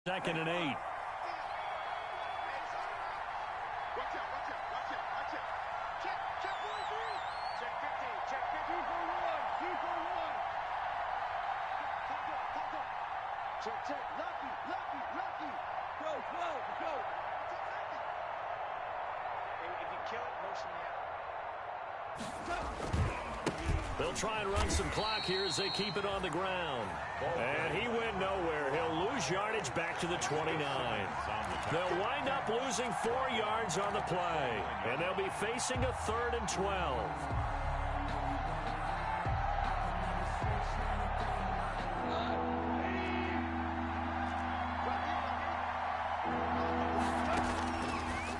Second and 8. Watch out, watch out, watch out, watch out. Check 43. Check 15, check 15 for 1, 2 for 1. Top up. Check. Lucky. Go. And if you kill it, motion me out. They'll try and run some clock here as they keep it on the ground. And he went nowhere. He'll lose yardage back to the 29. They'll wind up losing 4 yards on the play. And they'll be facing a 3rd and 12.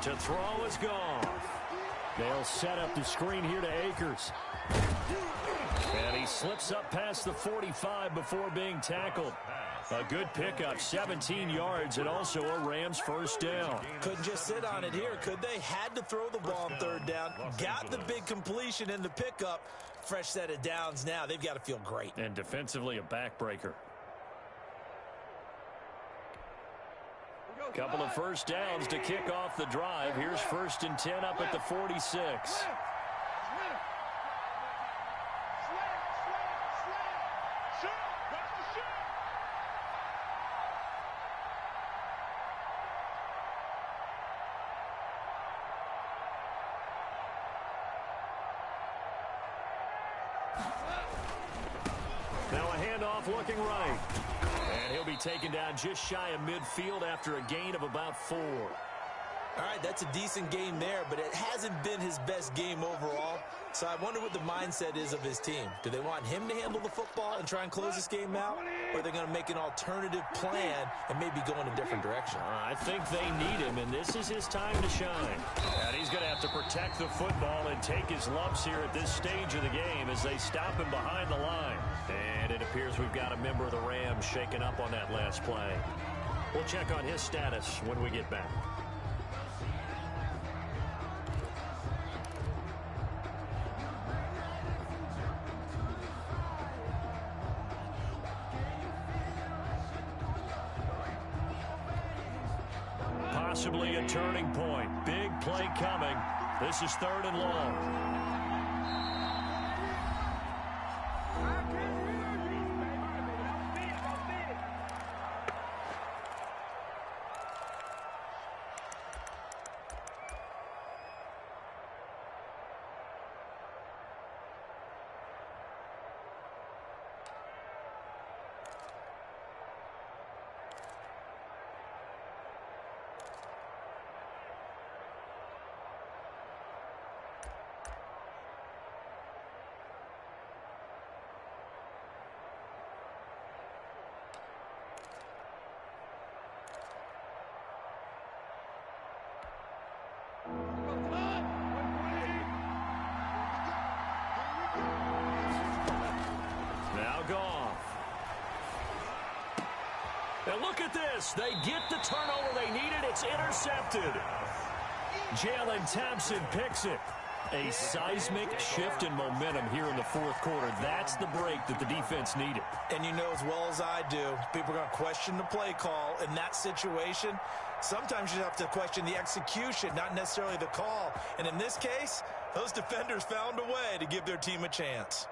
To throw is Goff. They'll set up the screen here to Akers. And he slips up past the 45 before being tackled. A good pickup, 17 yards, and also a Rams first down. Couldn't just sit on it here, could they? Had to throw the ball on 3rd down. Got the big completion in the pickup. Fresh set of downs now. They've got to feel great. And defensively, a backbreaker. Couple of first downs to kick off the drive. Here's 1st and 10 up at the 46. Now a handoff looking right. And he'll be taken down just shy of midfield after a gain of about 4. All right, that's a decent game there, but it hasn't been his best game overall. So I wonder what the mindset is of his team. Do they want him to handle the football and try and close this game out? Or are they going to make an alternative plan and maybe go in a different direction? I think they need him, and this is his time to shine. And he's going to have to protect the football and take his lumps here at this stage of the game as they stop him behind the line. And it appears we've got a member of the Rams shaken up on that last play. We'll check on his status when we get back. Possibly a turning point. Big play coming. This is 3rd and long. off. And look at this. They get the turnover they needed. It's intercepted. Jalen Thompson picks it. A seismic shift in momentum here in the fourth quarter. That's the break that the defense needed. And you know as well as I do, people are going to question the play call in that situation. Sometimes you have to question the execution, not necessarily the call. And in this case, those defenders found a way to give their team a chance.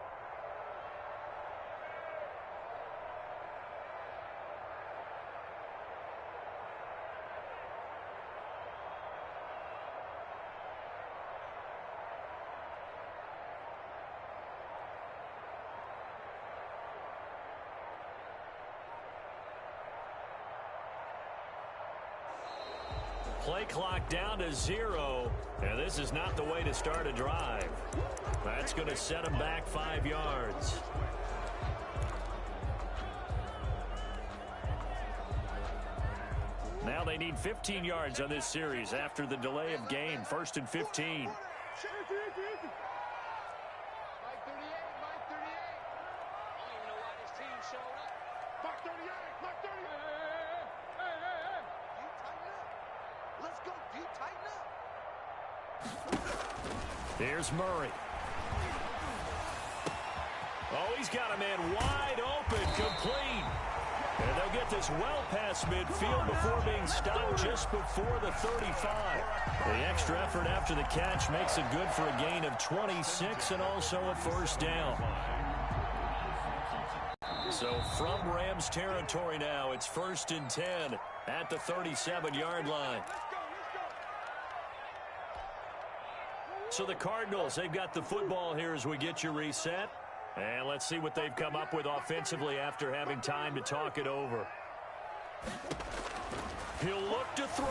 Play clock down to 0, and this is not the way to start a drive. That's going to set them back 5 yards. Now they need 15 yards on this series after the delay of game. 1st and 15. Mike 38, Mike 38. I don't even know why this team showed up. Mike 38, Mike 38. Hey. You tighten up. Let's go. You tighten up. Here's Murray. Oh, he's got a man wide open, complete. And they'll get this well past midfield before being stopped just before the 35. The extra effort after the catch makes it good for a gain of 26 and also a first down. So from Rams territory now, it's 1st and 10 at the 37-yard line. So the Cardinals, they've got the football here as we get you reset. And let's see what they've come up with offensively after having time to talk it over. He'll look to throw.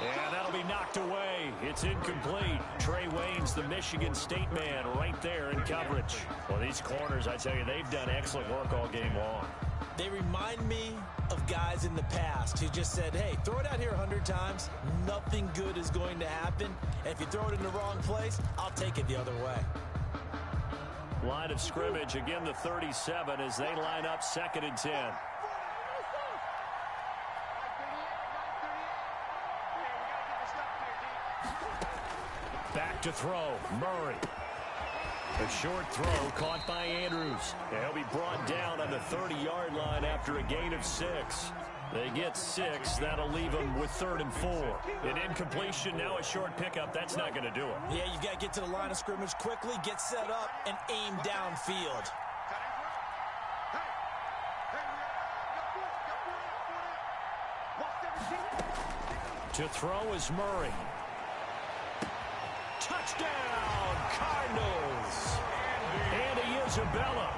And that'll be knocked away. It's incomplete. Trey Waynes, the Michigan State man, right there in coverage. Well, these corners, I tell you, they've done excellent work all game long. They remind me of guys in the past who just said, hey, throw it out here 100 times. Nothing good is going to happen. And if you throw it in the wrong place, I'll take it the other way. Line of scrimmage, again the 37 as they line up 2nd and 10. Back to throw, Murray. A short throw caught by Andrews. And he'll be brought down on the 30-yard line after a gain of 6. They get 6. That'll leave them with 3rd and 4. An incompletion, now a short pickup. That's not going to do it. Yeah, you got to get to the line of scrimmage quickly, get set up, and aim downfield. To throw is Murray. Touchdown, Cardinals. Andy Isabella,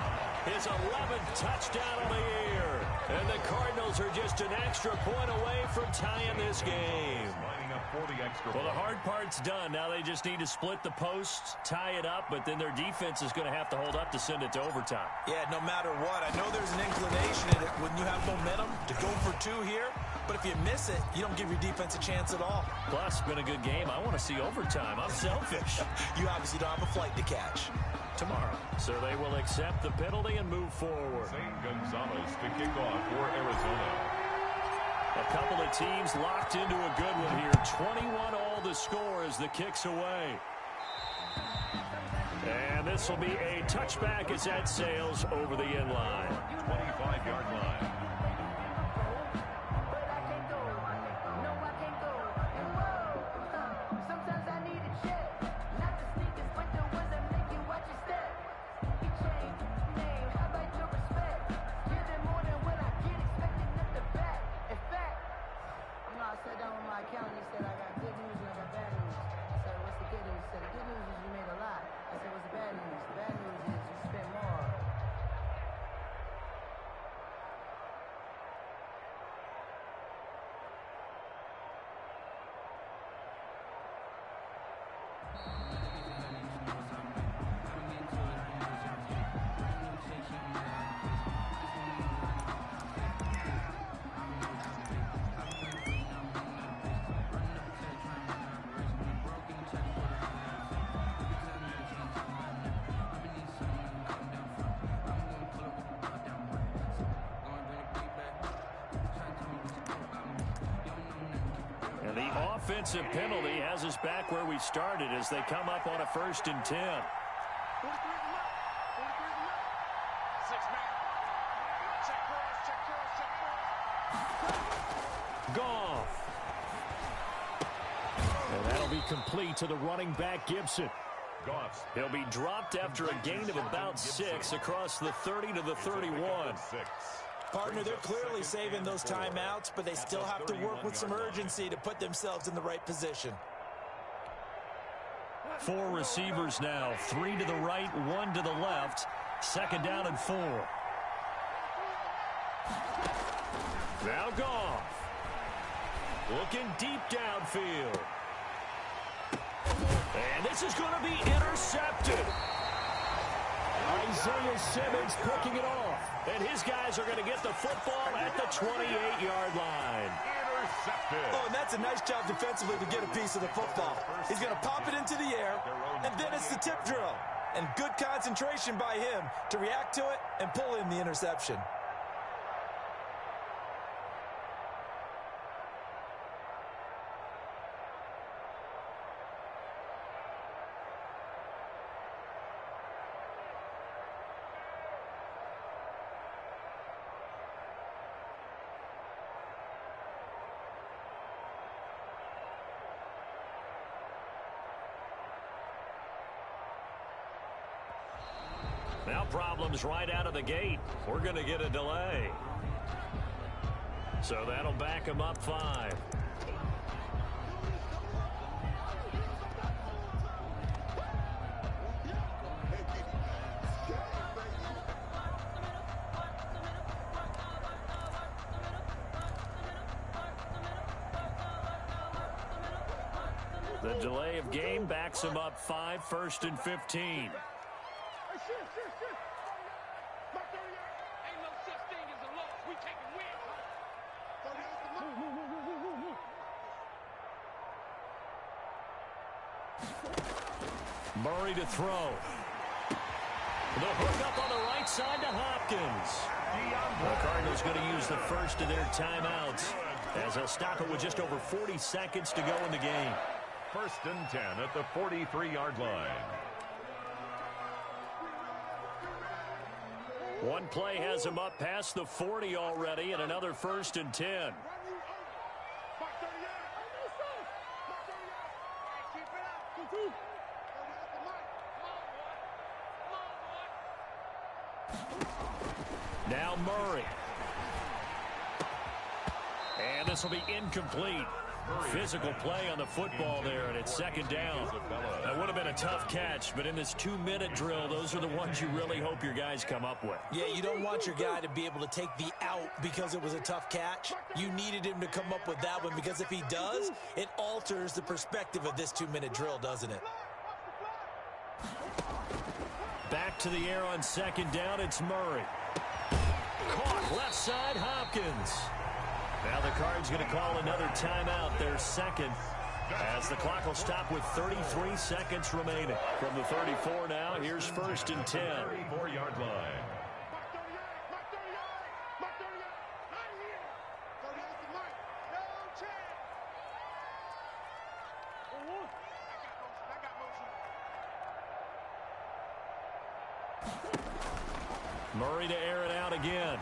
his 11th touchdown of the year. And the Cardinals are just an extra point away from tying this game. Well, the hard part's done. Now they just need to split the posts, tie it up, but then their defense is going to have to hold up to send it to overtime. Yeah, no matter what. I know there's an inclination in it when you have momentum to go for 2 here, but if you miss it, you don't give your defense a chance at all. Plus, it's been a good game. I want to see overtime. I'm selfish. You obviously don't have a flight to catch. Tomorrow. So they will accept the penalty and move forward. Zane Gonzalez to kick off for Arizona. A couple of teams locked into a good one here. 21 all the score as the kick's away. And this will be a touchback as that sails over the end line. 25-yard line. offensive penalty has us back where we started as they come up on a 1st and 10. 43 6-man. Check cross. Goff. And that'll be complete to the running back, Gibson. He'll be dropped after a gain of about 6 across the 30 to the 31. Partner, they're clearly saving those timeouts, but they still have to work with some urgency to put themselves in the right position. 4 receivers now, 3 to the right, 1 to the left. 2nd down and 4. Now Goff. Looking deep downfield. And this is going to be intercepted. Isaiah Simmons picking it off. And his guys are going to get the football at the 28-yard line. Intercepted. Oh, and that's a nice job defensively to get a piece of the football. He's going to pop it into the air, and then it's the tip drill. And good concentration by him to react to it and pull in the interception. Now problems right out of the gate. We're going to get a delay. So that'll back him up 5. The delay of game backs him up 5, 1st and 15. Murray to throw. The hook up on the right side to Hopkins. The Cardinals going to use the first of their timeouts as they'll stop it with just over 40 seconds to go in the game. 1st and 10 at the 43-yard line. One play has him up past the 40 already, and another 1st and 10. Now Murray. And this will be incomplete. Physical play on the football there, and it's 2nd down. That would have been a tough catch, but in this 2-minute drill, those are the ones you really hope your guys come up with. Yeah, you don't want your guy to be able to take the out because it was a tough catch. You needed him to come up with that one because if he does, it alters the perspective of this 2-minute drill, doesn't it? Back to the air on 2nd down, it's Murray. Caught left side, Hopkins. Now the Cards going to call another timeout, their 2nd, as the clock will stop with 33 seconds remaining. From the 34 now, here's 1st and 10. 34-yard line. Murray to air it out again.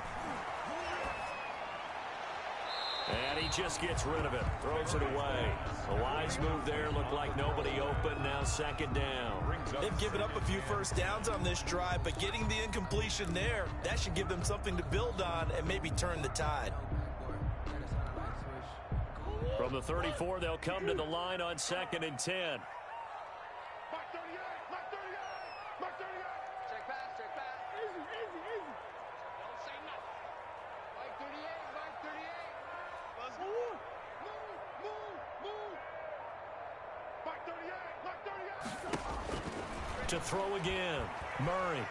And he just gets rid of it. Throws it away. A wise move there. Looked like nobody open. Now 2nd down. They've given up a few first downs on this drive, but getting the incompletion there, that should give them something to build on and maybe turn the tide. From the 34, they'll come to the line on 2nd and 10. To throw again, Murray.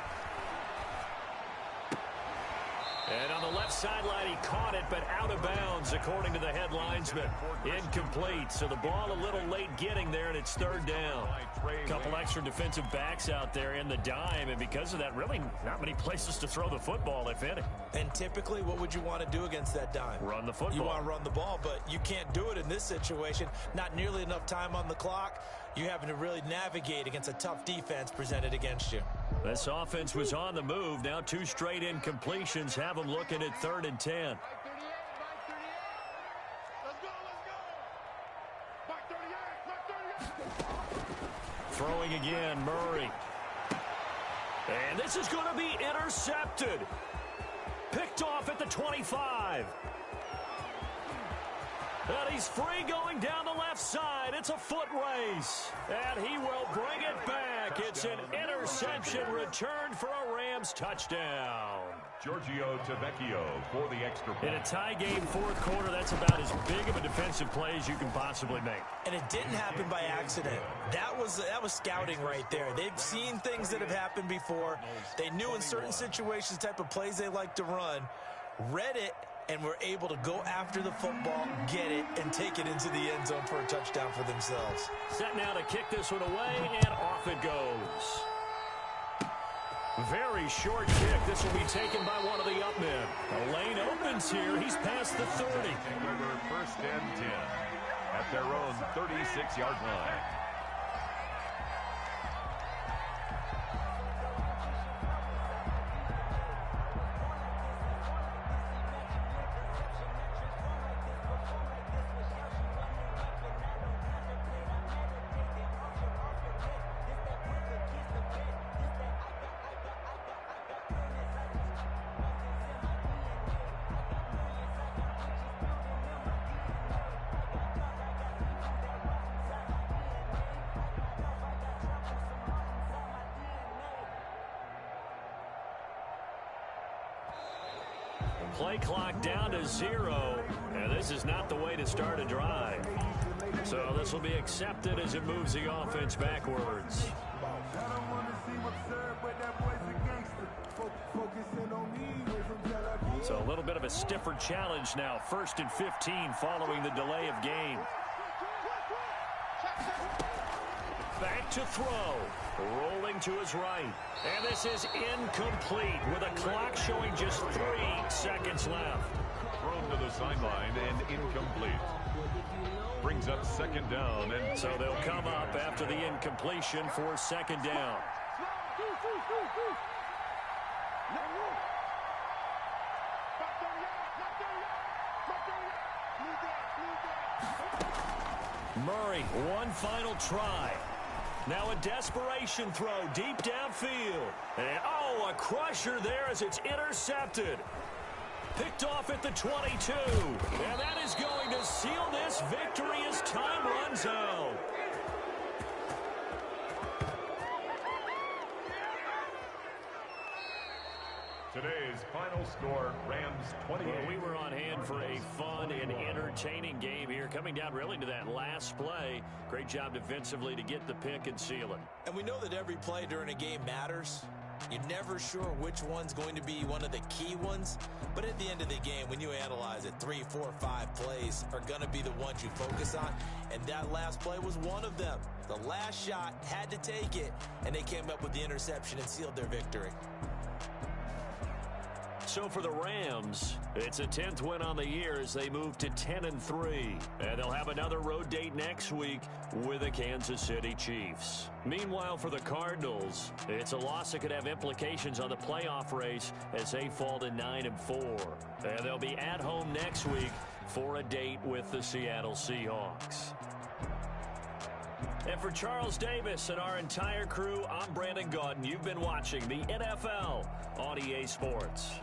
And on the left sideline, he caught it, but out of bounds, according to the head linesman. Incomplete, so the ball a little late getting there, and it's third down. A couple extra defensive backs out there in the dime, and because of that, really not many places to throw the football, if any. And typically, what would you want to do against that dime? Run the football. You want to run the ball, but you can't do it in this situation. Not nearly enough time on the clock. You're having to really navigate against a tough defense presented against you. This offense was on the move. Now 2 straight incompletions have them looking at 3rd and 10. Throwing again, Murray. And this is going to be intercepted. Picked off at the 25. And he's free going down the left side. It's a foot race. And he will bring it back. It's an interception returned for a Rams touchdown. Giorgio Tavecchio for the extra point. In a tie game, 4th quarter, that's about as big of a defensive play as you can possibly make. And it didn't happen by accident. That was scouting right there. They've seen things that have happened before. They knew in certain situations the type of plays they like to run, read it, and were able to go after the football, get it, and take it into the end zone for a touchdown for themselves. Set now to kick this one away, and off it goes. Very short kick. This will be taken by one of the up men. The lane opens here. He's past the 30. Over 1st and 10 at their own 36-yard line. Play clock down to 0, and this is not the way to start a drive. So this will be accepted as it moves the offense backwards. So a little bit of a stiffer challenge now. 1st and 15 following the delay of game. Back to throw. Rolling to his right. And this is incomplete with a clock showing just 3 seconds left. Thrown to the sideline and incomplete. Brings up 2nd down. And so they'll come up after the incompletion for 2nd down. Murray, one final try. Now a desperation throw deep downfield. And, oh, a crusher there as it's intercepted. Picked off at the 22. And that is going to seal this victory as time runs out. Today's final score, Rams 28. Well, we were on hand for a fun and entertaining game here. Coming down really to that last play. Great job defensively to get the pick and seal it. And we know that every play during a game matters. You're never sure which one's going to be one of the key ones. But at the end of the game, when you analyze it, 3, 4, 5 plays are going to be the ones you focus on. And that last play was one of them. The last shot had to take it, and they came up with the interception and sealed their victory. So for the Rams, it's a 10th win on the year as they move to 10-3. And they'll have another road date next week with the Kansas City Chiefs. Meanwhile, for the Cardinals, it's a loss that could have implications on the playoff race as they fall to 9-4. And they'll be at home next week for a date with the Seattle Seahawks. And for Charles Davis and our entire crew, I'm Brandon Gaudin. You've been watching the NFL on EA Sports.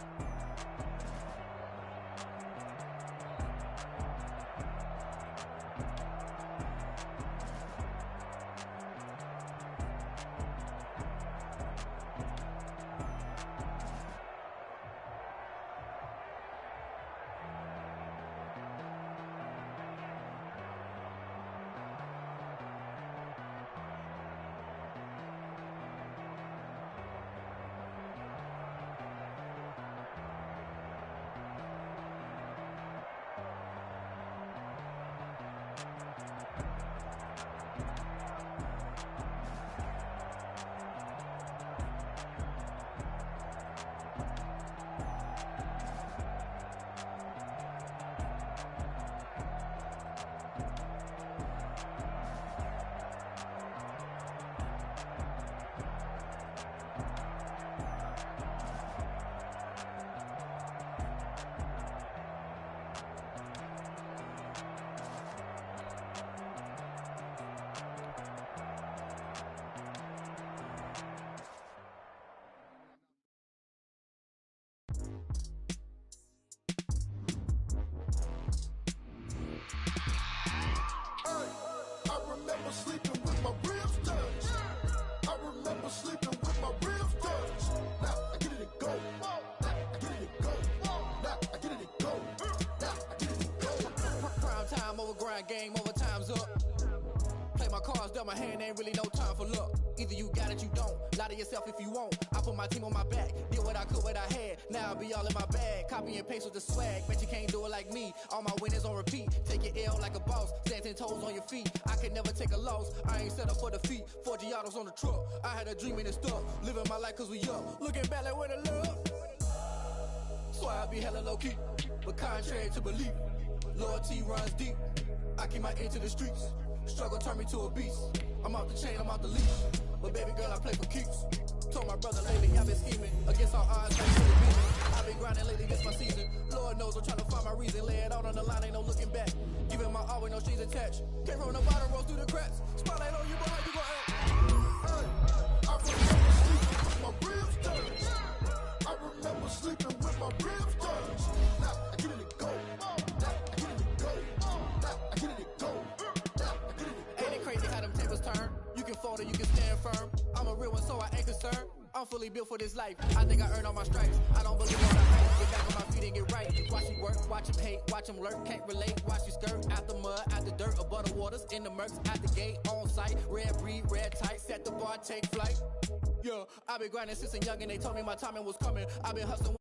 sleeping with my ribs touched. I remember sleeping with my ribs touched. Now I get it and go. Now I get it and go. Now I get it and go. Now I get it and go. Prime time over grind game, overtime's up. Play my cards, dealt my hand, ain't really no time for luck. Either you got it, you don't. Lie to yourself if you won't. I put my team on my back, did what I could, what I had. Now I'll be all in my bag. Copy and paste with the swag. Bet you can't do it like me. All my winners on repeat. Take your L like a boss. Stand 10 toes on your feet. I can never take a loss. I ain't set up for defeat. 4 Giottos on the truck. I had a dream and it's stuck. Living my life cause we up. Looking back like where the love. So I be hella low key. But contrary to belief, loyalty runs deep. I keep my ear to the streets. Struggle turned me to a beast. I'm off the chain, I'm off the leash. But baby girl, I play for keeps. Told my brother lately, I've been scheming. Against all odds, I'm really beaming. I've been grinding lately, this my season. Lord knows I'm trying to find my reason. Lay it out on the line, ain't no looking back. Giving my all with no strings attached. Came from the bottom, rose through the cracks. Spotlight on you, boy, how you gon' act? I remember sleeping with my ribs touched. I remember sleeping with my ribs touched. Now I get it and go. Now I get it and go. Now I get it and go. Ain't it crazy how them tables turn? You can fold or you can stand firm. I'm a real one, so I ain't concerned. I'm fully built for this life. I think I earned all my stripes. I don't believe all the hype. Get back on my feet and get right. Watch you work, watch him hate, watch him lurk. Can't relate, watch you skirt. Out the mud, out the dirt, above the waters, in the murks, at the gate, on site. Red breed, red tight, set the bar, take flight. Yeah, I've been grinding since a young and they told me my timing was coming. I've been hustling.